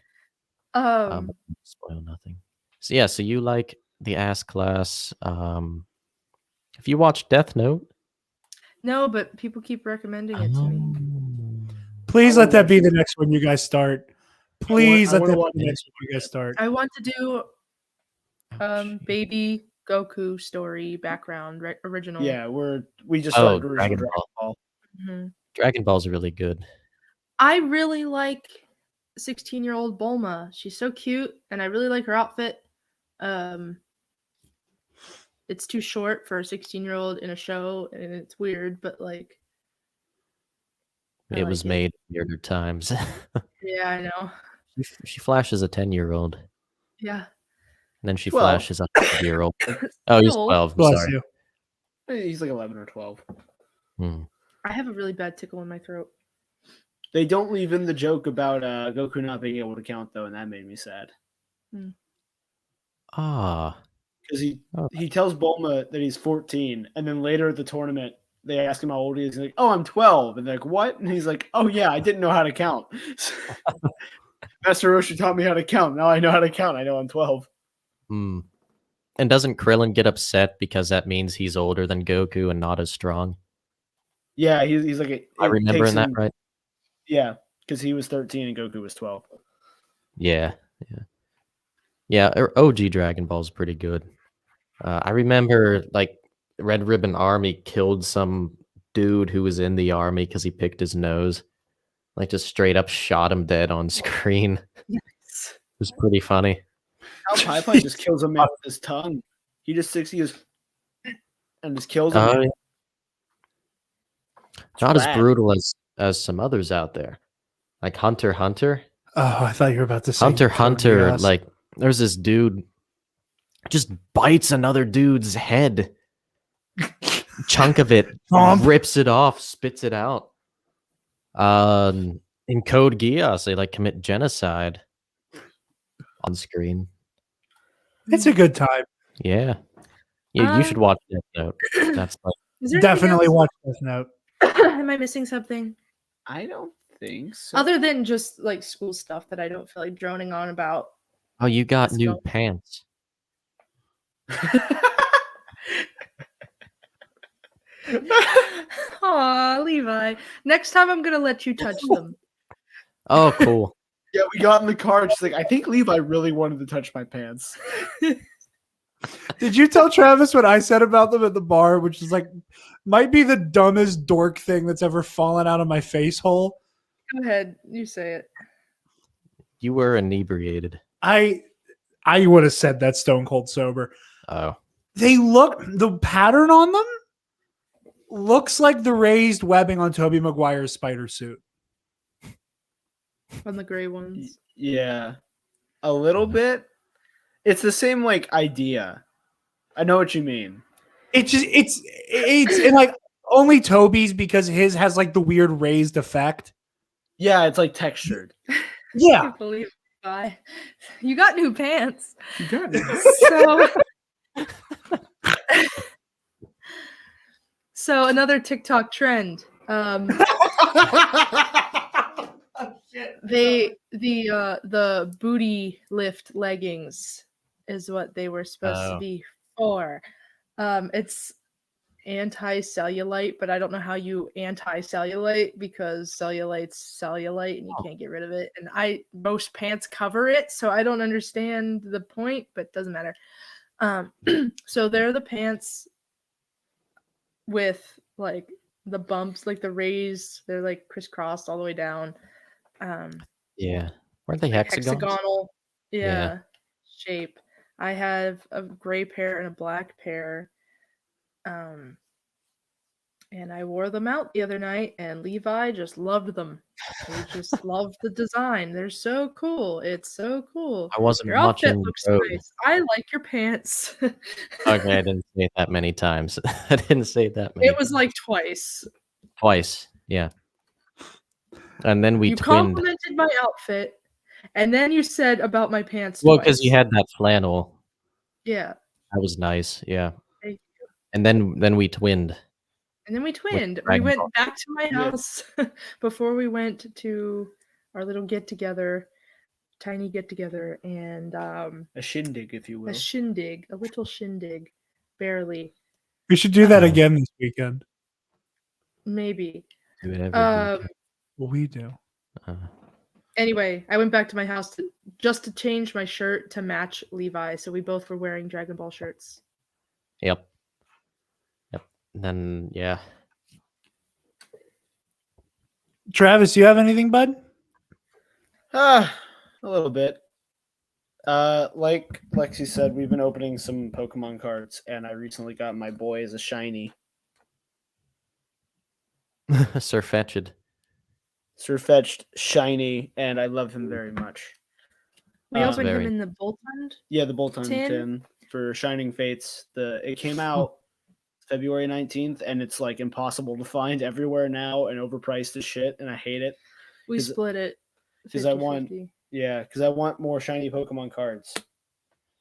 Spoil nothing. So yeah, so you like the Ass Class. Have you watched Death Note? No, but people keep recommending it to me. Please I let wanna that watch be it. the next one you guys start. Please I let wanna that watch be the it. next one you guys start. I want to do Oh, baby Goku story background original. Yeah, we just Oh, started Dragon Dragon Ball. Ball. Mhm. Dragon Ball's really good. I really like 16-year-old Bulma. She's so cute, and I really like her outfit. It's too short for a 16-year-old in a show, and it's weird, but like, I It was like made in weirder times. Yeah, I know. She flashes a 10-year-old, and Yeah. then she 12. flashes a 100-year-old. Oh, he's Still, 12. I'm Bless sorry. you. He's like 11 or 12. I have a really bad tickle in my throat. They don't leave in the joke about Goku not being able to count though, and that made me sad. Ah. Because Oh. he tells Bulma that he's 14, and then later at the tournament they ask him how old he is. He's like, "Oh, I'm 12," and they're like, "What?" And he's like, "Oh yeah, I didn't know how to count. Master Roshi taught me how to count. Now I know how to count. I know I'm 12." And doesn't Krillin get upset because that means he's older than Goku and not as strong? Yeah, he's like, I remember that right? Yeah, because he was 13 and Goku was 12. Yeah. Yeah, OG Dragon Ball's pretty good. I remember, like, Red Ribbon Army killed some dude who was in the army because he picked his nose. Like, just straight up shot him dead on screen. It was pretty funny. Al Pai just kills a man with his tongue. He just sticks his and just kills him. Yeah. Not as brutal as some others out there. Like Hunter x Hunter. Oh, I thought you were about to say Hunter x Hunter, Chaos. like, there's this dude just bites another dude's head. Chunk of it, rips it off, spits it out. In Code Geass, they like commit genocide on screen. It's a good time. Yeah. You should watch Death Note. That's like Is there Definitely anything watch Death Note. else? Am I missing something? I don't think so. Other than just like school stuff that I don't feel like droning on about. oh, you got Let's new go. pants. Aw, Levi. Next time I'm gonna let you touch them. Oh, cool. Yeah, we got in the car. And she's like, I think Levi really wanted to touch my pants. Did you tell Travis what I said about them at the bar, which is like might be the dumbest dork thing that's ever fallen out of my face hole? Go ahead, you say it. You were inebriated. I would have said that stone cold sober. Oh. The pattern on them looks like the raised webbing on Tobey Maguire's spider suit. On the gray ones. Yeah, a little bit. It's the same like idea. I know what you mean. It's and like only Toby's because his has like the weird raised effect. Yeah, it's like textured. I Yeah. can't believe Levi. You got new pants. You got it. So another TikTok trend. The booty lift leggings is what they were supposed to be for. It's anti-cellulite, but I don't know how you anti-cellulite because cellulite's cellulite and you can't get rid of it. And most pants cover it, so I don't understand the point, but it doesn't matter. So they're the pants with like the bumps, like the raised, they're like crisscrossed all the way down. Yeah. Weren't they like hexagons? hexagonal, Yeah. shape. I have a gray pair and a black pair. And I wore them out the other night, and Levi just loved them. He just loved the design. They're so cool. It's so cool. I wasn't Your outfit watching looks Road. nice. I like your pants. Okay, I didn't say it that many times. I didn't say it that many It was like twice. Twice, yeah. And then we You twinned. complimented my outfit, and then you said about my pants Well, twice. because you had that flannel. Yeah. That was nice, yeah. Thank you. And then we twinned. And then we twinned. We Dragon went Ball. back to my house before we went to our little get-together, tiny get-together, and A shindig, if you will. a little shindig, barely. We should do that again this weekend. Maybe. Do it every weekend. Well, we do. Anyway, I went back to my house just to change my shirt to match Levi, so we both were wearing Dragon Ball shirts. Yep. Then, yeah. Travis, you have anything, bud? A little bit. Like Lexi said, we've been opening some Pokemon cards, and I recently got my boy as a shiny. Sirfetch'd. Sirfetch'd shiny, and I love him very much. We opened him in the Boltund? Yeah, the Boltund tin for Shining Fates. It came out February 19th, and it's like impossible to find everywhere now and overpriced as shit, and I hate it. We split it. Because I want more shiny Pokemon cards.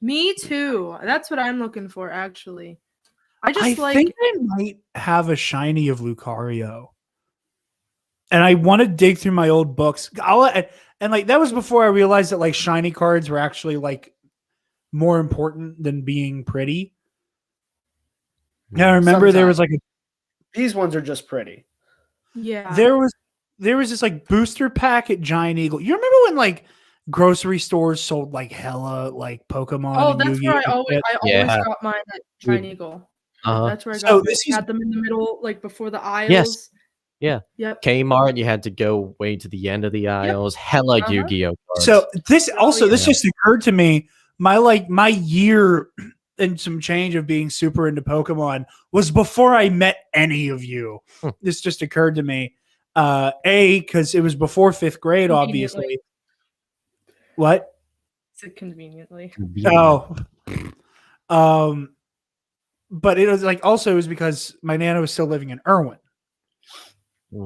Me too. That's what I'm looking for, actually. I think I might have a shiny of Lucario. And I want to dig through my old books. And like that was before I realized that like shiny cards were actually like more important than being pretty. Yeah, I remember there was like these ones are just pretty. Yeah. There was this like booster pack at Giant Eagle. You remember when like grocery stores sold like hella like Pokemon? Oh, that's where I always got mine at Giant Eagle. That's where I got them. Had them in the middle, like before the aisles. Yes. Yeah. Yep. Kmart, you had to go way to the end of the aisles. Yep. Hella Yu-Gi-Oh cards. So this just occurred to me. My year and some change of being super into Pokemon was before I met any of you. This just occurred to me. Because it was before 5th grade, obviously. What? Said conveniently. Oh. But it was like also it was because my nana was still living in Irwin.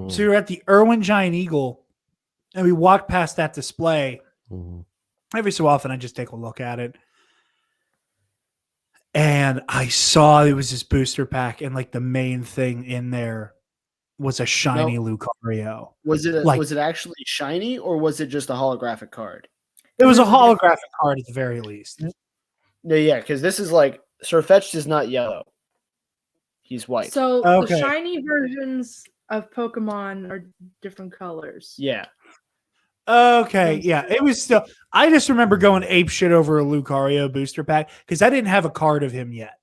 So we were at the Irwin Giant Eagle, and we walked past that display. Every so often, I just take a look at it. And I saw it was this booster pack, and like the main thing in there was a shiny Lucario. Was it actually shiny, or was it just a holographic card? It was a holographic card at the very least. No, yeah, because this is like Sirfetch'd is not yellow. He's white. So the shiny versions of Pokemon are different colors. Yeah. Okay, yeah. It was still. I just remember going ape shit over a Lucario booster pack because I didn't have a card of him yet.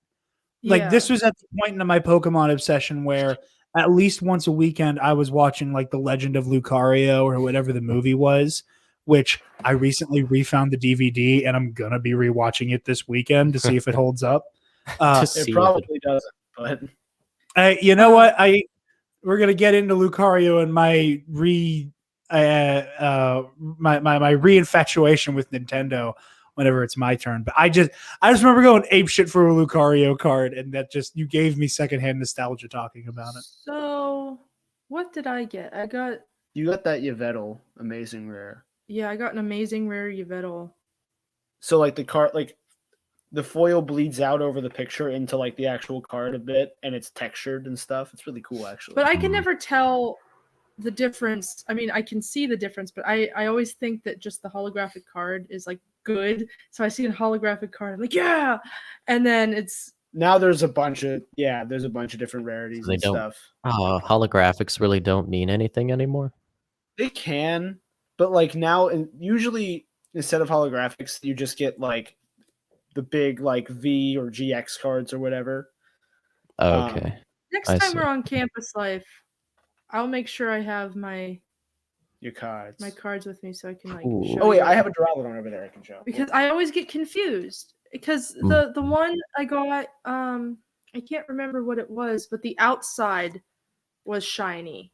Like this was at the point in my Pokemon obsession where at least once a weekend I was watching like The Legend of Lucario or whatever the movie was, which I recently refound the DVD and I'm gonna be rewatching it this weekend to see if it holds up. It probably doesn't, but you know what? We're gonna get into Lucario and my my reinfatuation with Nintendo whenever it's my turn. But I just remember going ape shit for a Lucario card, and that just you gave me secondhand nostalgia talking about it. So what did I get? You got that Yveltal amazing rare. Yeah, I got an amazing rare Yveltal. So like the card, like the foil bleeds out over the picture into like the actual card a bit, and it's textured and stuff. It's really cool, actually. But I can never tell the difference. I mean, I can see the difference, but I always think that just the holographic card is like good. So I see a holographic card, I'm like, yeah, and then it's Now there's a bunch of different rarities They and don't- stuff. Holographics really don't mean anything anymore. They can, but like now, usually instead of holographics, you just get like the big like V or GX cards or whatever. Okay. Next I time see. we're on Campus Life, I'll make sure I have Your cards. my cards with me so I can like Ooh. show Oh wait, you. I have a Duraludon over there I can show. Because I always get confused because Mm. the one I got I can't remember what it was, but the outside was shiny.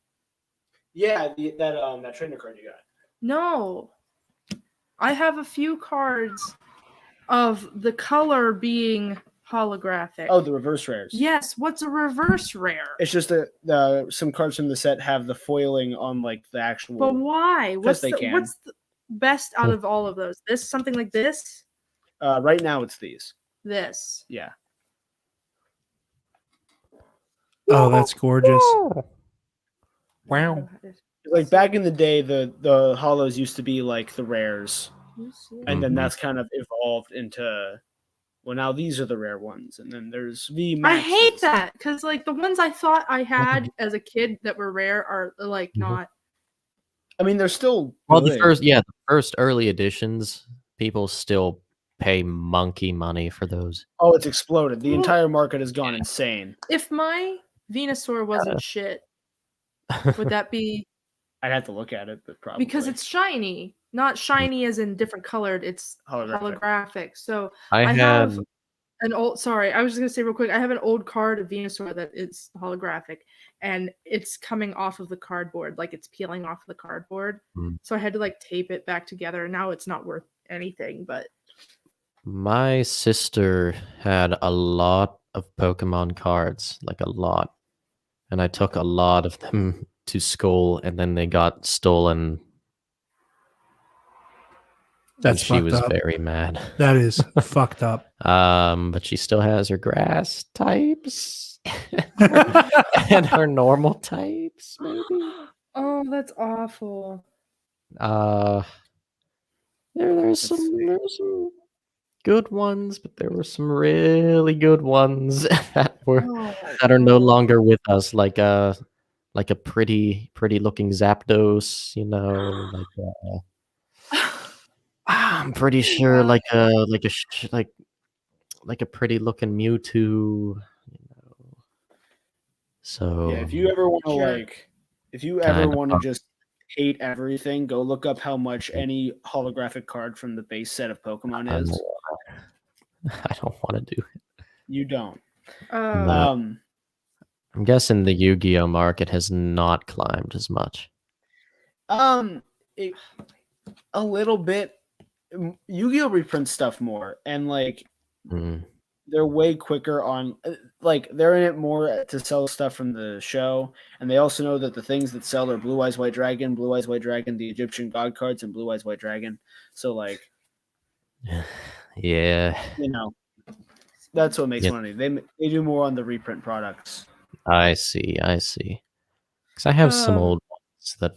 Yeah, that trainer card you got. No. I have a few cards of the color being holographic. Oh, the reverse rares. Yes, what's a reverse rare? It's just some cards from the set have the foiling on like the actual. But why? What's they the can. what's the best out of all of those? This something like this? Right now it's these. This. Yeah. Oh, that's gorgeous. Wow. Like back in the day, the hollows used to be like the rares, and then Mhm. that's kind of evolved into. Well, now these are the rare ones, and then there's V I Max. hate that because like the ones I thought I had as a kid that were rare are like not. I mean, they're still Well, good. the first early editions, people still pay monkey money for those. Oh, it's exploded. The Well- entire market has gone insane. If my Venusaur wasn't shit, would that be I'd have to look at it, but probably because it's shiny? Not shiny as in different colored. It's holographic. So I have had an old. Sorry, I was just gonna say real quick. I have an old card of Venusaur that is holographic, and it's coming off of the cardboard, like it's peeling off the cardboard. Mm. So I had to like tape it back together. And now it's not worth anything, but my sister had a lot of Pokemon cards, like a lot. And I took a lot of them to school and then they got stolen. That's and she fucked was up. very mad. That is fucked up. But she still has her grass types and her normal types, maybe. oh, that's awful. There's some good ones, but there were some really good ones that are no longer with us, like a pretty looking Zapdos, like I'm pretty sure like a pretty looking Mewtwo, So yeah, if you ever want to Kinda. just hate everything, go look up how much any holographic card from the base set of Pokemon I is. don't want to do it. You don't. No. I'm guessing the Yu-Gi-Oh market has not climbed as much. A little bit. Yu-Gi-Oh reprints stuff more, and like they're way quicker on. Like they're in it more to sell stuff from the show, and they also know that the things that sell are Blue Eyes White Dragon, the Egyptian God cards, and Blue Eyes White Dragon. So like, yeah, that's what makes money. They do more on the reprint products. I see. Because I have some old ones that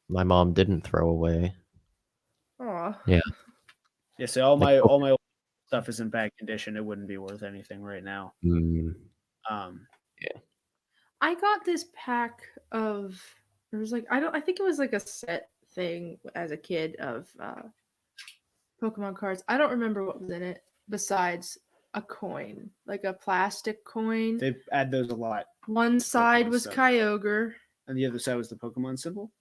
my mom didn't throw away. Aw. Yeah. Yeah. So all my old stuff is in bad condition. It wouldn't be worth anything right now. Yeah. I got this pack of there was like I think it was like a set thing as a kid of Pokemon cards. I don't remember what was in it besides a coin, like a plastic coin. They add those a lot. One side Pokemon was stuff. Kyogre. And the other side was the Pokemon symbol.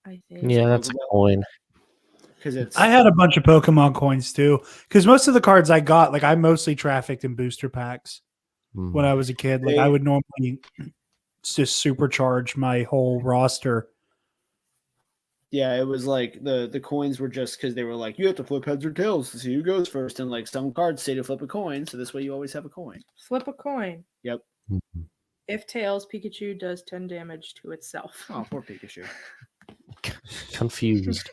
I think. Yeah, that's a coin. I had a bunch of Pokemon coins too, because most of the cards I got, like I mostly trafficked in booster packs when I was a kid. Like I would normally just supercharge my whole roster. Yeah, it was like the coins were just because they were like, you have to flip heads or tails to see who goes first, and like some cards say to flip a coin, so this way you always have a coin. Flip a coin. Yep. If tails, Pikachu does 10 damage to itself. Oh, poor Pikachu. Confused.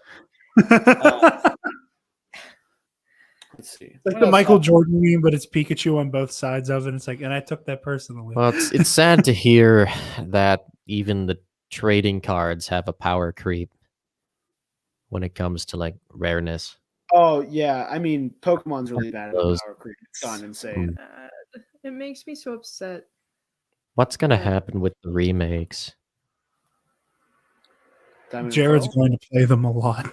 Let's see. Like the Michael Jordan meme, but it's Pikachu on both sides of it. It's like, and I took that personally. Well, it's sad to hear that even the trading cards have a power creep when it comes to like rareness. Oh yeah, I mean Pokemon's really bad at Those- power creep. It's gone insane. It makes me so upset. What's gonna Yeah. happen with the remakes? Diamond and Jared's Pearl? going to play them a lot.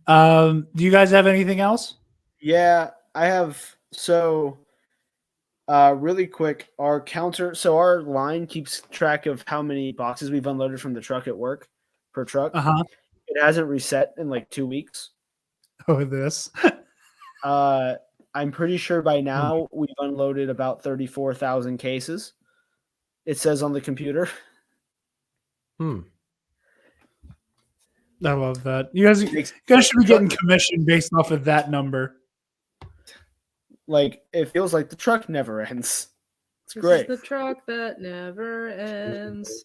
Do you guys have anything else? Yeah, I have. So, really quick, our counter. So our line keeps track of how many boxes we've unloaded from the truck at work per truck. Uh-huh. It hasn't reset in like 2 weeks. Oh, this. I'm pretty sure by now we've unloaded about 34,000 cases. It says on the computer. Hmm. I love that. You guys should be getting commission based off of that number. Like, it feels like the truck never ends. It's This great. is the truck that never ends.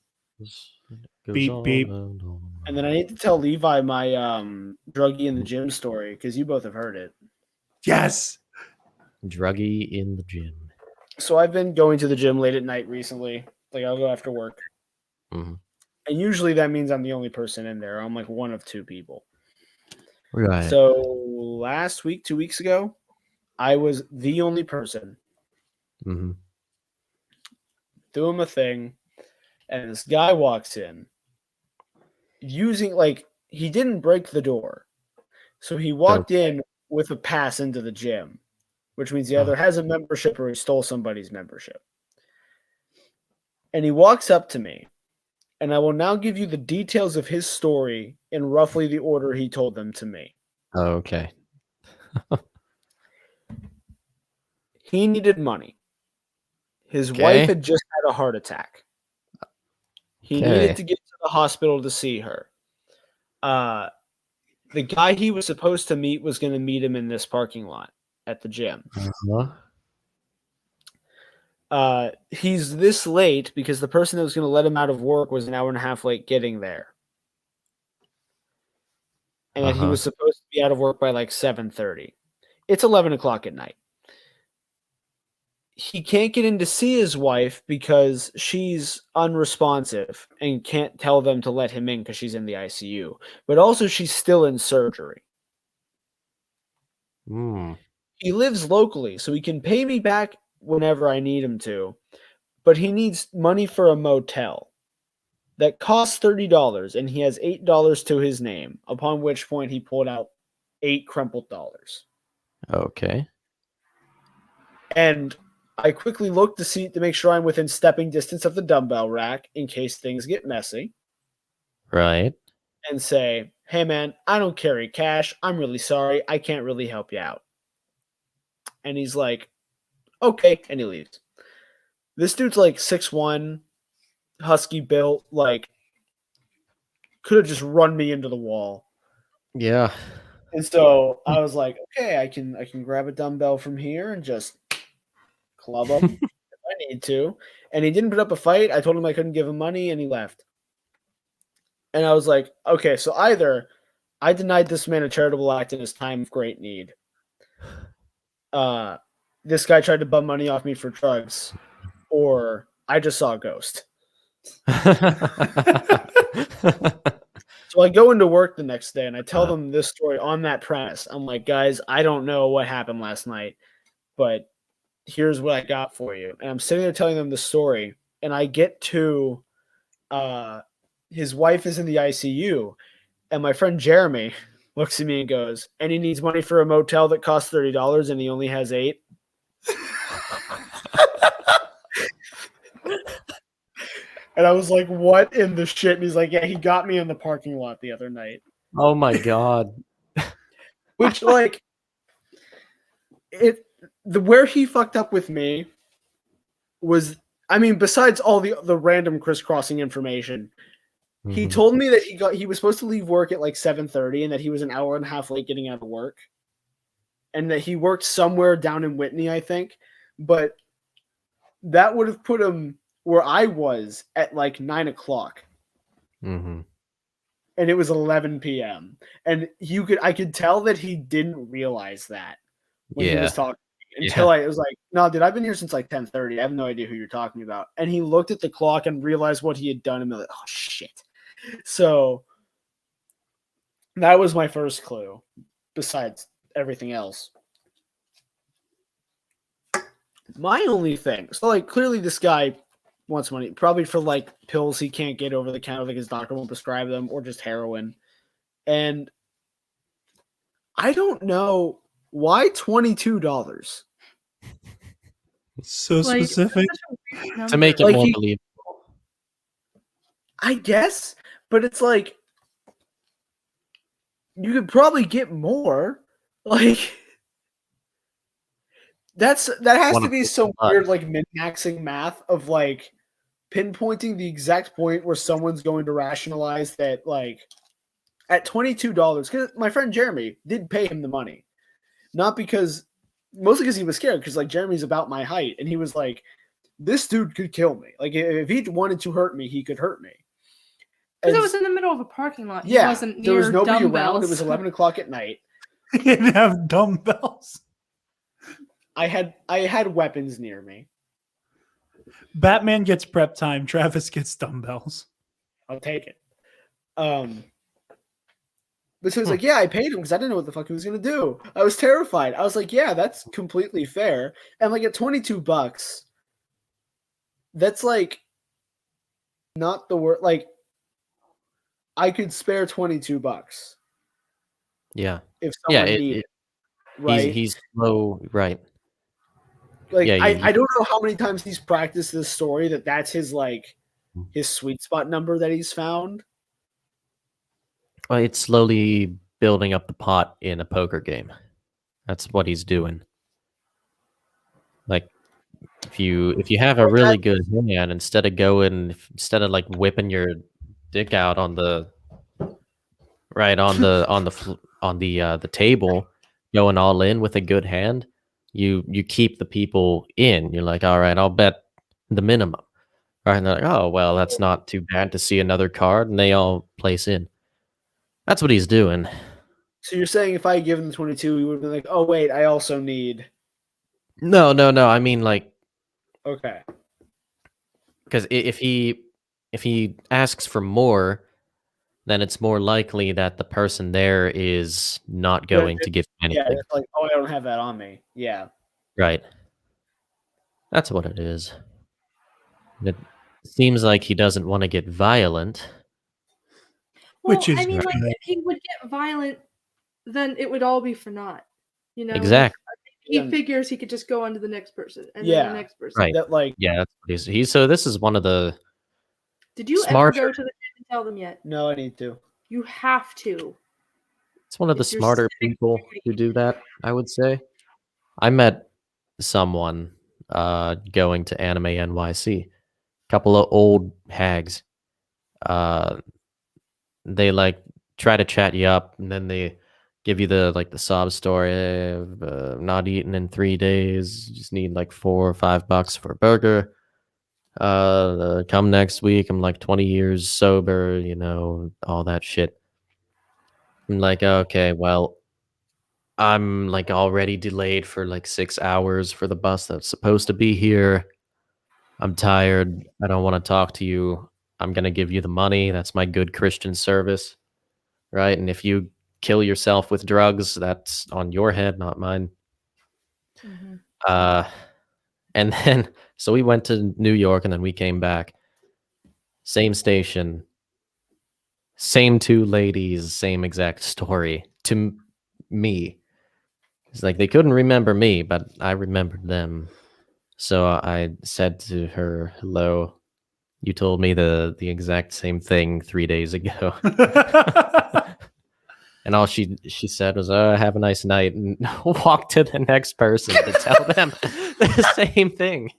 Beep, beep. And then I need to tell Levi my druggie in the gym story because you both have heard it. Yes. Druggy in the gym. So I've been going to the gym late at night recently. Like I'll go after work. Mhm. And usually that means I'm the only person in there. I'm like one of two people. Right. So last week, 2 weeks ago, I was the only person Mm-hmm. doing my thing. And this guy walks in using, like, he didn't break the door. So he walked in with a pass into the gym, which means he either has a membership or he stole somebody's membership. And he walks up to me, and I will now give you the details of his story in roughly the order he told them to me. Okay. He needed money. His wife had just had a heart attack. He needed to get to the hospital to see her. The guy he was supposed to meet was going to meet him in this parking lot at the gym. He's this late because the person that was going to let him out of work was an hour and a half late getting there. And that he was supposed to be out of work by like 7:30. It's 11 o'clock at night. He can't get in to see his wife because she's unresponsive and can't tell them to let him in because she's in the ICU. But also she's still in surgery. He lives locally, so he can pay me back whenever I need him to. But he needs money for a motel that costs $30, and he has $8 to his name, upon which point he pulled out 8 crumpled dollars. Okay. And I quickly look to make sure I'm within stepping distance of the dumbbell rack in case things get messy. Right. And say, hey man, I don't carry cash. I'm really sorry. I can't really help you out. And he's like, okay. And he leaves. This dude's like 6'1", husky built, like could have just run me into the wall. Yeah. And so I was like, okay, I can grab a dumbbell from here and just club him if I need to. And he didn't put up a fight. I told him I couldn't give him money, and he left. And I was like, okay, so either I denied this man a charitable act in his time of great need. This guy tried to bum money off me for drugs, or I just saw a ghost. So I go into work the next day and I tell them this story on that premise. I'm like, guys, I don't know what happened last night, but here's what I got for you. And I'm sitting there telling them the story, and I get to his wife is in the ICU, and my friend Jeremy looks at me and goes, and he needs money for a motel that costs $30 and he only has 8. And I was like, what in the shit? And he's like, yeah, he got me in the parking lot the other night. Oh my God. Which, like, where he fucked up with me was, I mean, besides all the random crisscrossing information, he told me that he was supposed to leave work at like 7:30 and that he was an hour and a half late getting out of work. And that he worked somewhere down in Whitney, I think. But that would have put him where I was at like 9 o'clock. And it was 11 p.m. And I could tell that he didn't realize that when he was talking until I was like, no, dude, I've been here since like 10:30. I have no idea who you're talking about. And he looked at the clock and realized what he had done and be like, oh shit. So That was my first clue, besides everything else. My only thing, so like clearly this guy wants money, probably for like pills he can't get over the counter, like his doctor won't prescribe them, or just heroin. And I don't know why $22. So specific. To make it more believable. I guess, but it's like you could probably get more. Like that has to be some weird like min-maxing math of like pinpointing the exact point where someone's going to rationalize that like at $22, because my friend Jeremy did pay him the money. Not because mostly because he was scared, because like Jeremy's about my height, and he was like, this dude could kill me. Like if he wanted to hurt me, he could hurt me. Because it was in the middle of a parking lot. Yeah, he wasn't near there was nobody Dumbbells. around. It was 11 o'clock at night. He didn't have dumbbells. I had weapons near me. Batman gets prep time. Travis gets dumbbells. I'll take it. But so he's like, yeah, I paid him because I didn't know what the fuck he was gonna do. I was terrified. I was like, yeah, that's completely fair. And like at $22, that's like not the word. Like I could spare $22. Yeah. If someone needed it, right? He's low, right? Like I don't know how many times he's practiced this story that's his like his sweet spot number that he's found. Well, it's slowly building up the pot in a poker game. That's what he's doing. Like if you have a really good hand, instead of like whipping your dick out on the table, going all in with a good hand, you keep the people in. You're like, all right, I'll bet the minimum. Right? And they're like, oh well, that's not too bad to see another card, and they all place in. That's what he's doing. So you're saying if I had given him 22, he would have been like, oh wait, I also need. No. I mean, like, okay. Because if he asks for more, then it's more likely that the person there is not going to give anything. Yeah, it's like, oh, I don't have that on me. Yeah. Right. That's what it is. It seems like he doesn't want to get violent. Well, Which is I mean, right. like, if he would get violent, then it would all be for naught. You know? Exactly. He figures he could just go on to the next person and then the next person. Right. That, like, yeah, that's what he's so this is one of the Did you smarter, ever go to the gym and tell them yet? No, I need to. You have to. It's one of the smarter people who do that, I would say. I met someone going to Anime NYC. Couple of old hags. They like try to chat you up, and then they give you the sob story of not eating in 3 days, just need like $4 or $5 for a burger. Come next week, I'm like 20 years sober, all that shit. I'm like, okay, well, I'm like already delayed for like 6 hours for the bus that's supposed to be here. I'm tired. I don't want to talk to you. I'm going to give you the money. That's my good Christian service. Right? And if you kill yourself with drugs, that's on your head, not mine. Mm-hmm. And then, so we went to New York and then we came back. Same station. Same two ladies, same exact story to me. It's like they couldn't remember me, but I remembered them. So I said to her, hello, you told me the exact same thing 3 days ago. And all she said was, oh, have a nice night, and walked to the next person to tell them the same thing.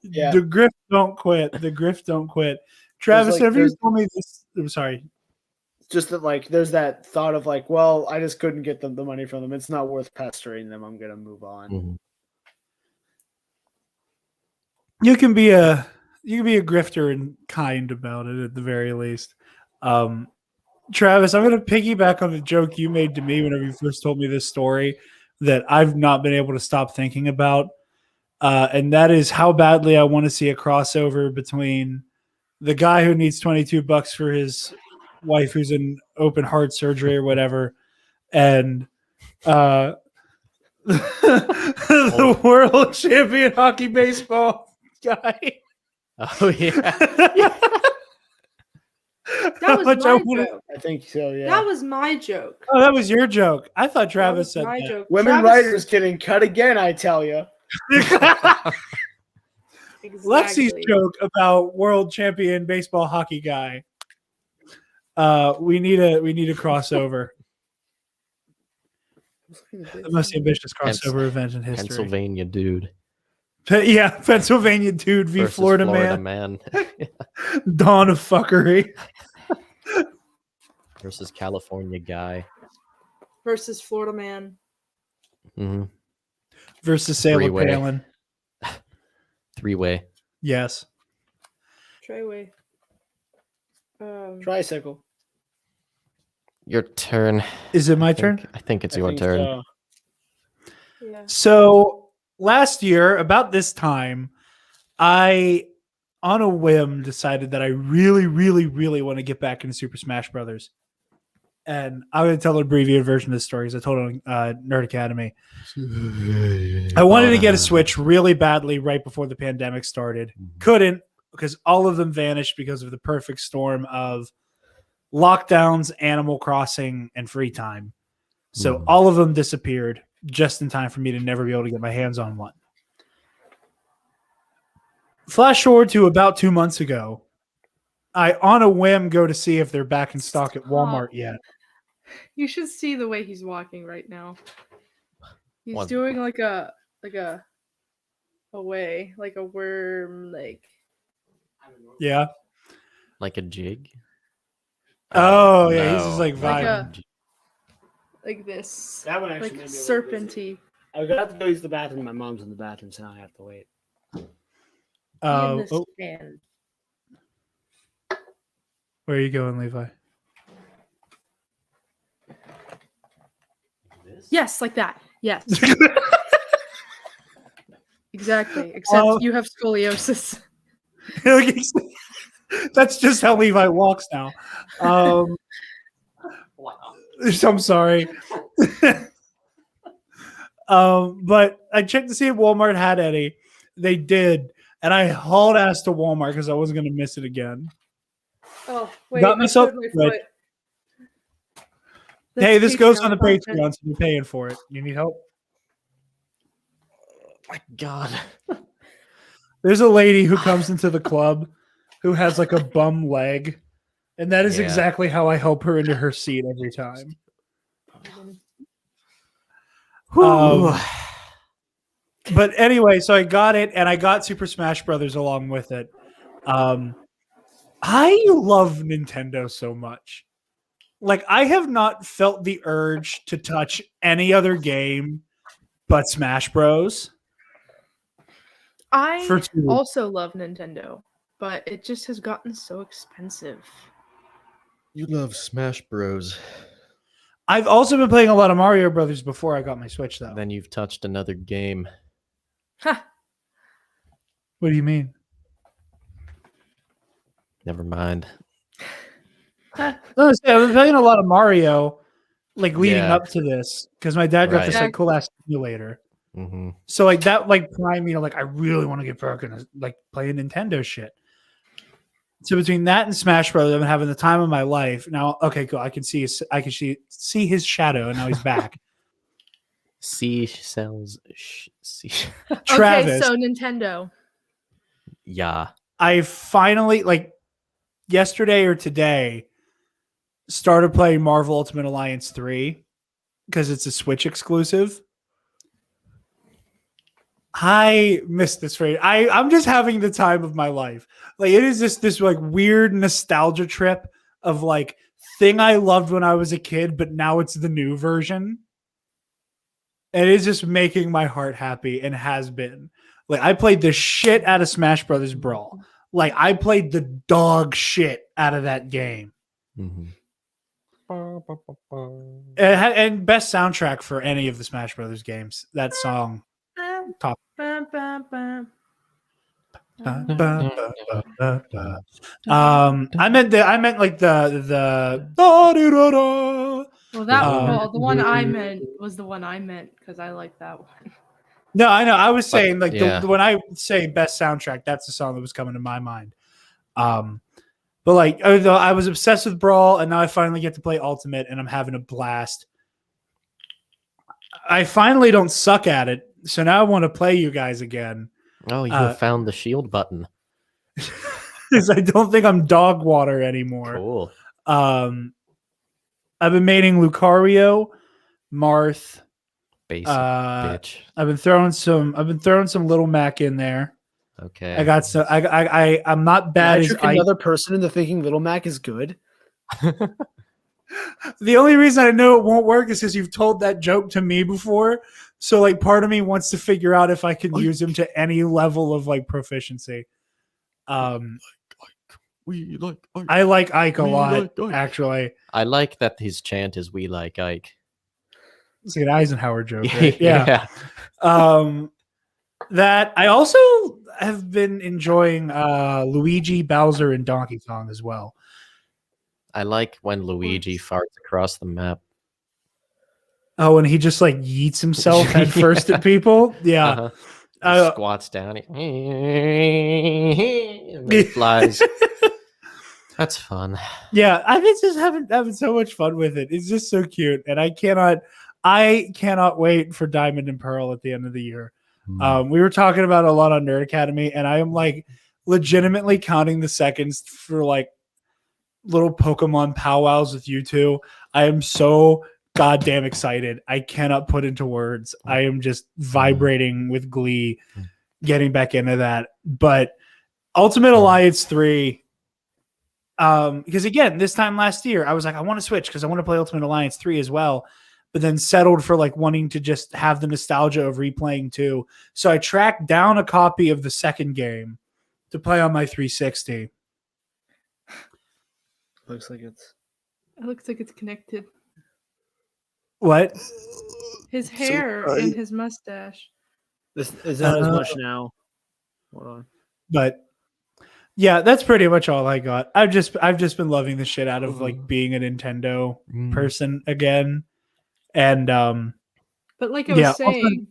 Yeah. The grift don't quit. The grift don't quit. Travis, have you told me this? I'm sorry. Just that, like, there's that thought of like, well, I just couldn't get them the money from them. It's not worth pestering them. I'm gonna move on. Mm-hmm. You can be a grifter and kind about it at the very least. Travis, I'm going to piggyback on the joke you made to me whenever you first told me this story that I've not been able to stop thinking about. And that is how badly I want to see a crossover between the guy who needs $22 for his wife who's in open heart surgery or whatever, and the world champion hockey baseball guy. Oh yeah. That was my joke. I think so, yeah. That was my joke. Oh, that was your joke. I thought Travis said my that. joke. Women Travis- writers getting cut again, I tell you. Lexi's joke about world champion baseball hockey guy. We need a crossover. The most ambitious crossover event in history. Pennsylvania dude. Yeah, Pennsylvania dude v versus Florida man. Dawn of fuckery. Versus California guy. Versus Florida man. Mm-hmm. Versus Sailor Three-way. Palin. 3-way. Yes. Treyway. Tricycle. Your turn. Is it my turn? I think it's your turn. So. Yeah. So last year, about this time, I, on a whim, decided that I really, really, really want to get back into Super Smash Brothers. And I'm going to tell an abbreviated version of this story because I told it on Nerd Academy. I wanted to get a Switch really badly right before the pandemic started. Couldn't, because all of them vanished because of the perfect storm of lockdowns, Animal Crossing, and free time. So all of them disappeared just in time for me to never be able to get my hands on one. Flash forward to about 2 months ago. I, on a whim, go to see if they're back in stock at Walmart yet. You should see the way he's walking right now. He's What? doing like a way, like a worm, like Yeah. Like a jig? Oh, yeah. He's just like Like vibing. like this, That one actually like made me a little serpenty. I got to go use the bathroom. My mom's in the bathroom, so now I have to wait. In the stand. Where are you going, Levi? Yes, like that. Yes. Exactly. Except you have scoliosis. That's just how Levi walks now. I'm sorry. But I checked to see if Walmart had any. They did. And I hauled ass to Walmart because I wasn't going to miss it again. Oh, wait. Got myself my ready. foot. Hey, this goes on the content. Patreon, so you're paying for it. You need help? My God. There's a lady who comes into the club who has like a bum leg. And that is Yeah. exactly how I help her into her seat every time. But anyway, so I got it, and I got Super Smash Brothers along with it. I love Nintendo so much. Like, I have not felt the urge to touch any other game but Smash Bros. I For two. also love Nintendo, but it just has gotten so expensive. You love Smash Bros. I've also been playing a lot of Mario Brothers before I got my Switch, though. Then you've touched another game. Ha! What do you mean? Never mind. No, see, I've been playing a lot of Mario, like leading Yeah. up to this, because my dad got Right. this like cool ass emulator. Mm-hmm. So like that like primed me to like I really want to get back and like play Nintendo shit. So between that and Smash Bros, I've been having the time of my life. Now, okay, cool. I can see his shadow, and now he's back. Travis. Okay, so Nintendo. Yeah. I finally like yesterday or today started playing Marvel Ultimate Alliance 3 because it's a Switch exclusive. I missed this rate. I'm just having the time of my life. Like it is just this like weird nostalgia trip of like thing I loved when I was a kid, but now it's the new version. And it is just making my heart happy and has been. Like I played the shit out of Smash Brothers Brawl. Like I played the dog shit out of that game. Mm-hmm. And best soundtrack for any of the Smash Brothers games. That song. Top. Bum, bum, bum. I meant like the da-di-da-da. Well, that Um, well, the one I meant was the one I meant because I like that one. No, I know. I was saying like yeah. when I say best soundtrack, that's the song that was coming to my mind. But like I was obsessed with Brawl, and now I finally get to play Ultimate, and I'm having a blast. I finally don't suck at it, so now I want to play you guys again. Oh, you have found the shield button. Because I don't think I'm dog water anymore. Cool. I've been maining Lucario, Marth. Basic bitch. I've been throwing some Little Mac in there. Okay. I got so I'm not bad I as trick another person into thinking Little Mac is good. The only reason I know it won't work is because you've told that joke to me before. So like part of me wants to figure out if I can use him to any level of like proficiency. I like Ike a lot, actually. I like that his chant is "We like Ike." It's like an Eisenhower joke, right? Yeah. That I also have been enjoying Luigi, Bowser, and Donkey Kong as well. I like when Luigi farts across the map. Oh, and he just like yeets himself head first at people. Yeah. He squats down. And then flies. That's fun. Yeah, I've been just having so much fun with it. It's just so cute, and I cannot wait for Diamond and Pearl at the end of the year. We were talking about it a lot on Nerd Academy, and I am like legitimately counting the seconds for like little Pokemon powwows with you two. I am so goddamn excited. I cannot put into words. I am just vibrating with glee getting back into that. But Ultimate Alliance 3, because again, this time last year, I was like, I want to switch because I want to play Ultimate Alliance 3 as well, but then settled for like wanting to just have the nostalgia of replaying 2. So I tracked down a copy of the second game to play on my 360. It looks like it's connected. What? His hair and his mustache. This is not as much now. Hold on. But yeah, that's pretty much all I got. I've just been loving the shit out of like being a Nintendo person again. And but like I was saying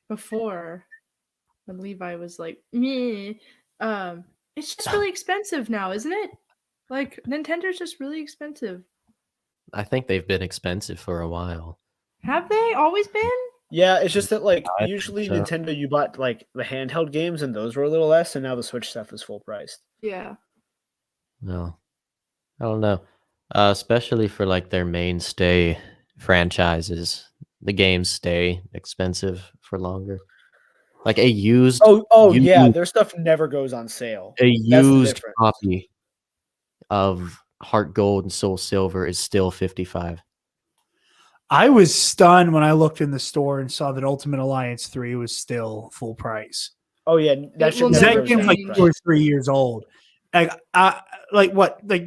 before, when Levi was like, me, it's just really expensive now, isn't it? Like Nintendo's just really expensive. I think they've been expensive for a while. Have they always been? Yeah, it's just that like usually Nintendo, you bought like the handheld games and those were a little less, and now the Switch stuff is full priced. Yeah. No, I don't know. Especially for like their mainstay franchises, the games stay expensive for longer. Like a used yeah, their stuff never goes on sale. A used copy of Heart Gold and Soul Silver is still $55. I was stunned when I looked in the store and saw that Ultimate Alliance 3 was still full price. Oh yeah, that game's like 2 or 3 years old.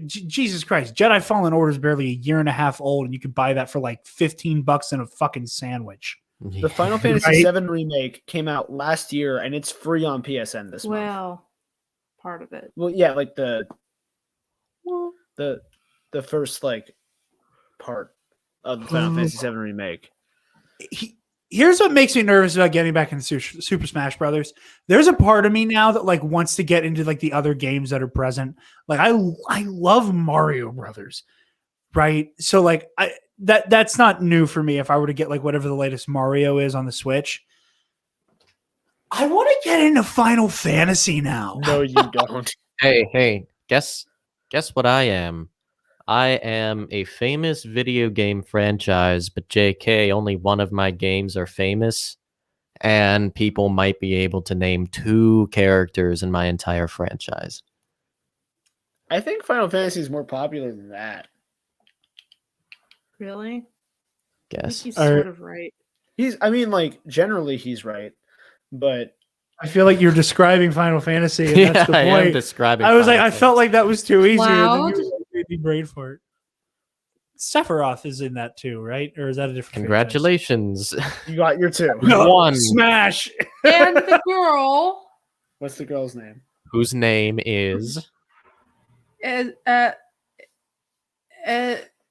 Jesus Christ, Jedi Fallen Order is barely a year and a half old, and you could buy that for like $15 in a fucking sandwich. The Final Fantasy VII remake came out last year, and it's free on PSN this month. Well, part of it. Well, yeah, like the first like part of the Final Fantasy VII remake. Here's what makes me nervous about getting back into Super Smash Brothers. There's a part of me now that like wants to get into like the other games that are present. Like I love Mario Brothers, right? So like that's not new for me. If I were to get like whatever the latest Mario is on the Switch, I want to get into Final Fantasy now. No, you don't. Hey, guess what I am? I am a famous video game franchise, but JK, only one of my games are famous, and people might be able to name 2 characters in my entire franchise. I think Final Fantasy is more popular than that. Really? Guess. He's sort of right. Generally he's right, but I feel like you're describing Final Fantasy, and that's the point. I am describing. I felt like that was too easy. Cloud? And then you made me brain for it. Sephiroth is in that too, right? Or is that a different? Congratulations! You got your 2. No, One Smash And the girl. What's the girl's name? Whose name is? We had a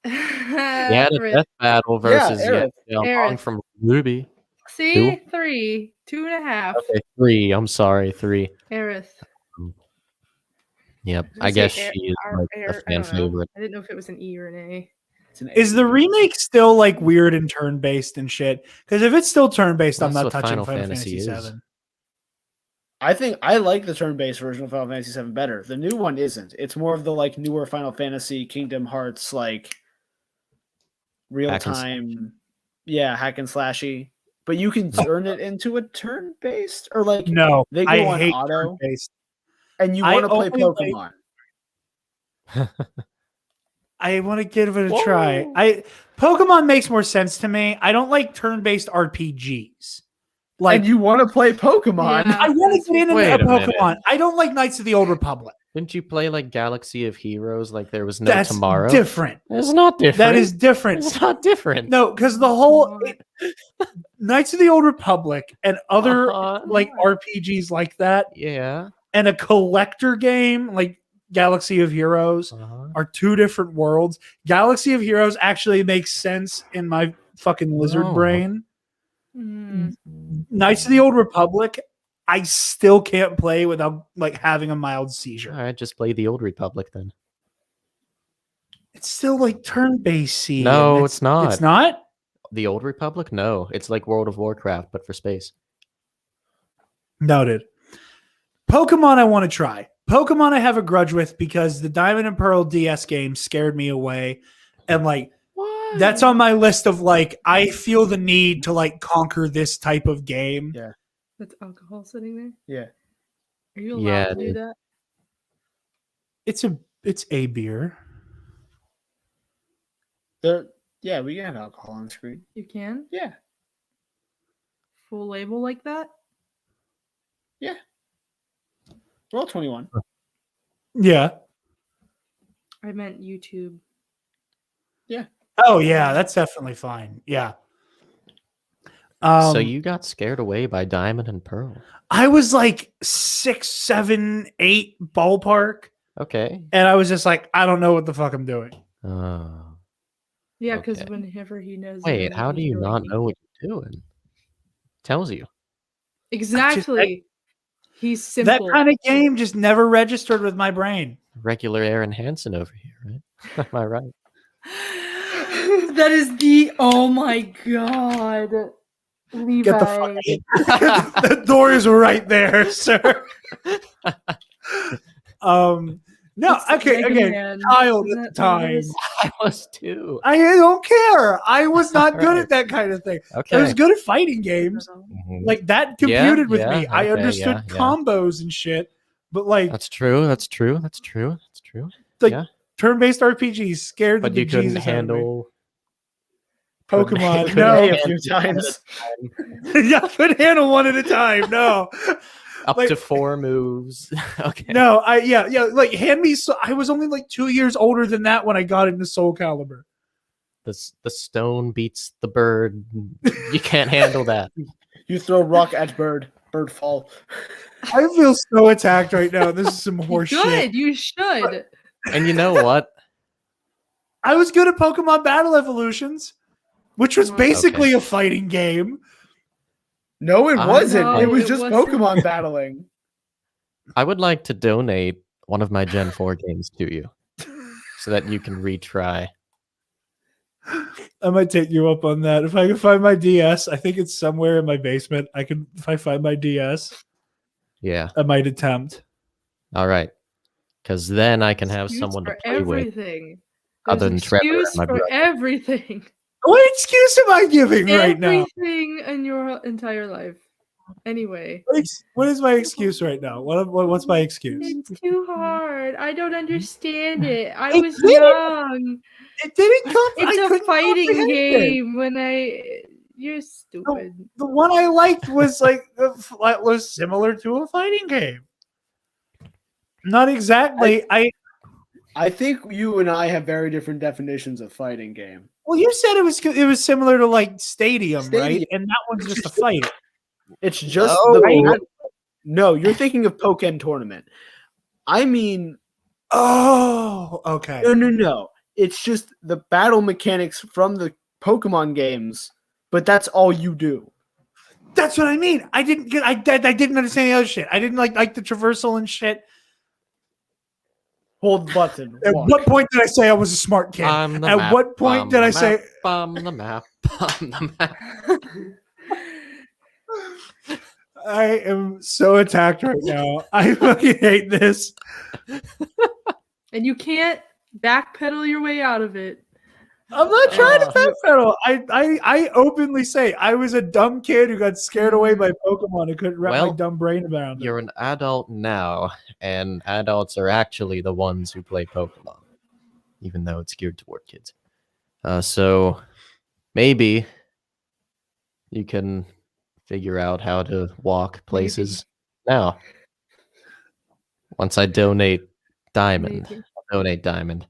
death battle versus Aerith. from Ruby. See, 3, 2.5. Okay, 3. I'm sorry, 3. Aerith. Yep, I guess she is a fan favorite. I didn't know if it was an E or an A. Is the remake still like weird and turn-based and shit? Because if it's still turn-based, I'm not touching Final Fantasy VII. I think I like the turn-based version of Final Fantasy VII better. The new one isn't. It's more of the like newer Final Fantasy, Kingdom Hearts, like real-time, hack and slashy. But you can turn it into a turn-based, or like no, they go I on hate auto, turn-based. and you want to play Pokemon. I want to give it a try. Pokemon makes more sense to me. I don't like turn-based RPGs. Like, and you want to play Pokemon? Yeah, I want to get into a Pokemon. Minute. I don't like Knights of the Old Republic. Didn't you play like Galaxy of Heroes? Like there was no tomorrow. Different. It's not different. That is different. It's not different. No, because the whole Knights of the Old Republic and other like RPGs like that, and a collector game like Galaxy of Heroes are two different worlds. Galaxy of Heroes actually makes sense in my fucking lizard brain. Knights of the Old Republic, I still can't play without like having a mild seizure. All right, just play the Old Republic then. It's still like turn-based. No, it's not. It's not? The Old Republic? No. It's like World of Warcraft, but for space. Noted. Pokemon I want to try. Pokemon I have a grudge with because the Diamond and Pearl DS game scared me away. And like, that's on my list of like, I feel the need to like conquer this type of game. Yeah. That's alcohol sitting there? Yeah. Are you allowed to do that? It's a beer. We can have alcohol on screen. You can? Yeah. Full label like that? Yeah. We're all 21. Yeah. I meant YouTube. Yeah. Oh yeah, that's definitely fine. Yeah. So you got scared away by Diamond and Pearl. I was like 6, 7, 8 ballpark. Okay. And I was just like, I don't know what the fuck I'm doing. Oh. Yeah, because whenever he knows. Wait, how do you not know what you're doing? Tells you. Exactly. He's simple. That kind of game just never registered with my brain. Regular Aaron Hansen over here, right? Am I right? That is oh my god. Levi. Get the fuck out. The door is right there, sir. No, okay, again, child at the time. I was too. I don't care. I was not good at that kind of thing. Okay. I was good at fighting games. Like that computed with me. I understood combos and shit. But like That's true. Like turn-based RPGs scared but the you couldn't Jesus handle Pokemon. No, a few times. Yeah, I couldn't handle one at a time. No. Up to 4 moves. Okay. No, like hand me. I was only like 2 years older than that when I got into Soul Calibur. The stone beats the bird. You can't handle that. You throw rock at bird fall. I feel so attacked right now. This is some horse shit. You should. And you know what? I was good at Pokemon Battle Evolutions, which was basically a fighting game. No, it wasn't. No, it was it just wasn't. Pokemon battling. I would like to donate one of my Gen 4 games to you so that you can retry. I might take you up on that. If I can find my DS, I think it's somewhere in my basement. If I find my DS, I might attempt. All right. Because then I can have someone to play with. Other than Trevor and my brother. Everything. What excuse am I giving right now? Everything in your entire life. Anyway. What is my excuse right now? What's my excuse? It's too hard. I don't understand it. I was young. It didn't come. It's a fighting game. You're stupid. The one I liked was was similar to a fighting game. Not exactly. I think you and I have very different definitions of fighting game. Well, you said it was similar to like Stadium, right? And that one's just a fight. It's just No, you're thinking of Pokken Tournament. I mean, Oh, okay. no. It's just the battle mechanics from the Pokemon games, but that's all you do. That's what I mean. I didn't understand the other shit. I didn't like the traversal and shit. Hold button. At what point did I say I was a smart kid? At what point did I say on the map? On the map. I am so attacked right now. I fucking hate this. And you can't backpedal your way out of it. I'm not trying to backpedal. I openly say I was a dumb kid who got scared away by Pokemon and couldn't wrap my dumb brain around it. You're an adult now, and adults are actually the ones who play Pokemon, even though it's geared toward kids. So maybe you can figure out how to walk places now. Once I donate Diamond. I'll donate Diamond.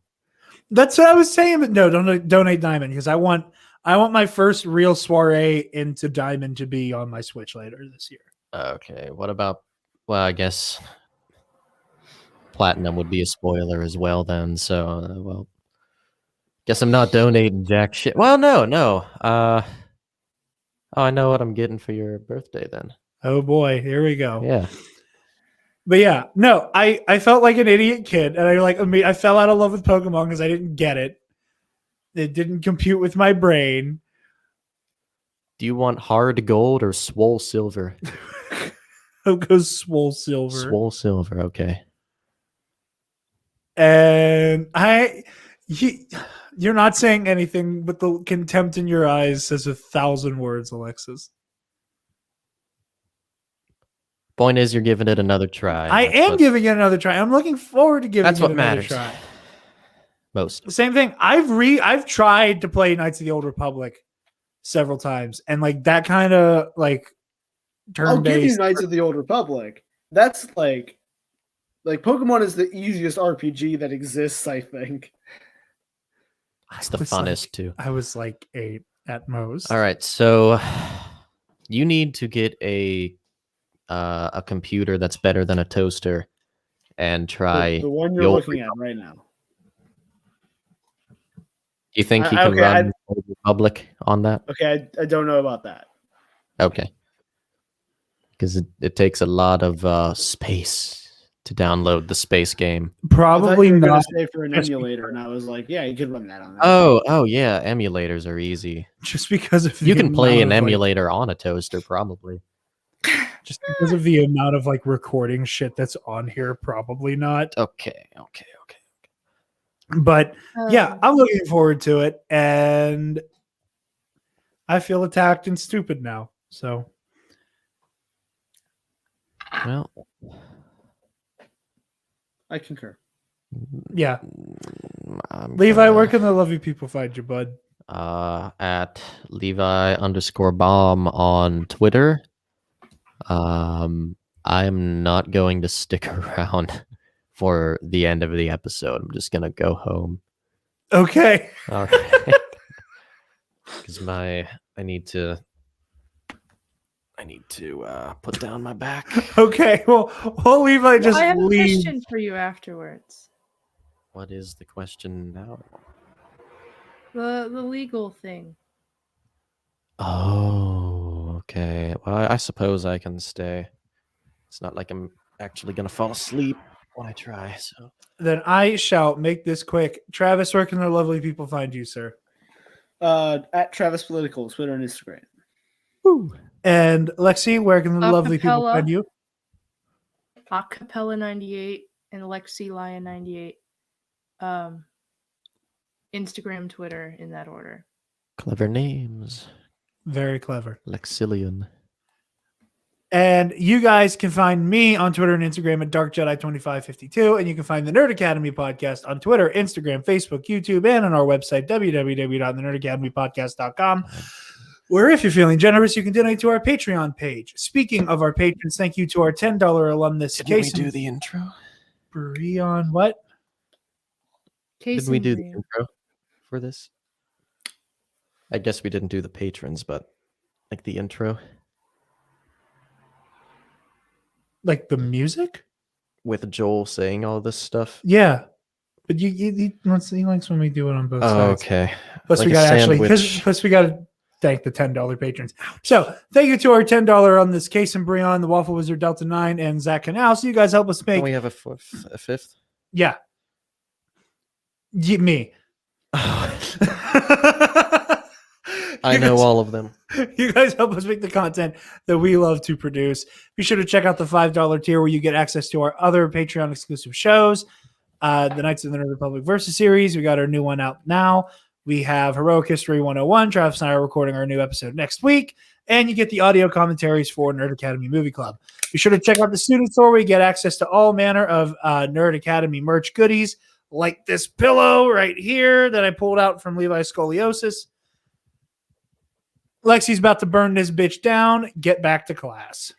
That's what I was saying, but no, don't donate Diamond because I want my first real soiree into Diamond to be on my Switch later this year. Okay, what about? Well, I guess Platinum would be a spoiler as well. Then, so guess I'm not donating jack shit. Well, no. Oh, I know what I'm getting for your birthday then. Oh boy, here we go. Yeah. But yeah, no, I felt like an idiot kid, and I fell out of love with Pokemon because I didn't get it. It didn't compute with my brain. Do you want hard gold or swole silver? I'll go swole silver. Swole silver, okay. And you're not saying anything, but the contempt in your eyes says 1,000 words, Alexis. Point is, you're giving it another try. I am giving it another try. I'm looking forward to giving it another try. Most. Same thing. I've tried to play Knights of the Old Republic several times, and like that kind of like turn-based. I'll give you Knights of the Old Republic. That's like Pokemon is the easiest RPG that exists, I think. It's the funnest too. I was like 8 at most. All right, so you need to get a computer that's better than a toaster and try the one you're looking at right now. You think you can run Old Republic on that? Okay, I don't know about that. Okay. Because it takes a lot of space to download the space game. Probably not. Say for an emulator, and I was like, yeah, you could run that on that. Oh yeah, emulators are easy. Just because of you can play an emulator on a toaster, probably. Just because of the amount of like recording shit that's on here, probably not. Okay. But yeah, I'm looking forward to it, and I feel attacked and stupid now. So, well, I concur. Yeah, Levi, where can the lovely people find you, bud? At Levi_bomb on Twitter. I'm not going to stick around for the end of the episode. I'm just gonna go home. Okay. All right. Because I need to put down my back. Okay. Well, Levi just I have a leave. question for you afterwards. What is the question now? The legal thing. Oh, okay. Well, I suppose I can stay. It's not like I'm actually gonna fall asleep when I try. So then I shall make this quick. Travis, where can the lovely people find you, sir? At Travis Political, Twitter and Instagram. Woo. And Lexi, where can the lovely people find you? Acapella 98 and Lexi Lion 98. Instagram, Twitter, in that order. Clever names. Very clever. Lexilian. And you guys can find me on Twitter and Instagram at DarkJedi2552. And you can find the Nerd Academy podcast on Twitter, Instagram, Facebook, YouTube, and on our website, www.thenerdacademypodcast.com. Where if you're feeling generous, you can donate to our Patreon page. Speaking of our patrons, thank you to our $10 alumnus. Didn't we do the intro? Brion, what? Didn't we do the intro for this? I guess we didn't do the patrons, but like the intro. Like the music? with Joel saying all this stuff. Yeah. But he likes when we do it on both sides. Okay. Plus Like we a got sandwich. plus we got to thank the $10 patrons. So thank you to our $10 on this Case and Brion, the Waffle Wizard Delta 9, and Zach Canal. So you guys help us make. Don't we have a fifth? Yeah. Me. I know all of them. You guys help us make the content that we love to produce. Be sure to check out the $5 tier where you get access to our other Patreon exclusive shows. The Knights of the Nerd Republic Versus series. We got our new one out now. We have Heroic History 101. Travis and I are recording our new episode next week. And you get the audio commentaries for Nerd Academy Movie Club. Be sure to check out the student store where you get access to all manner of Nerd Academy merch goodies, like this pillow right here that I pulled out from Levi's Scoliosis. Lexi's about to burn this bitch down. Get back to class.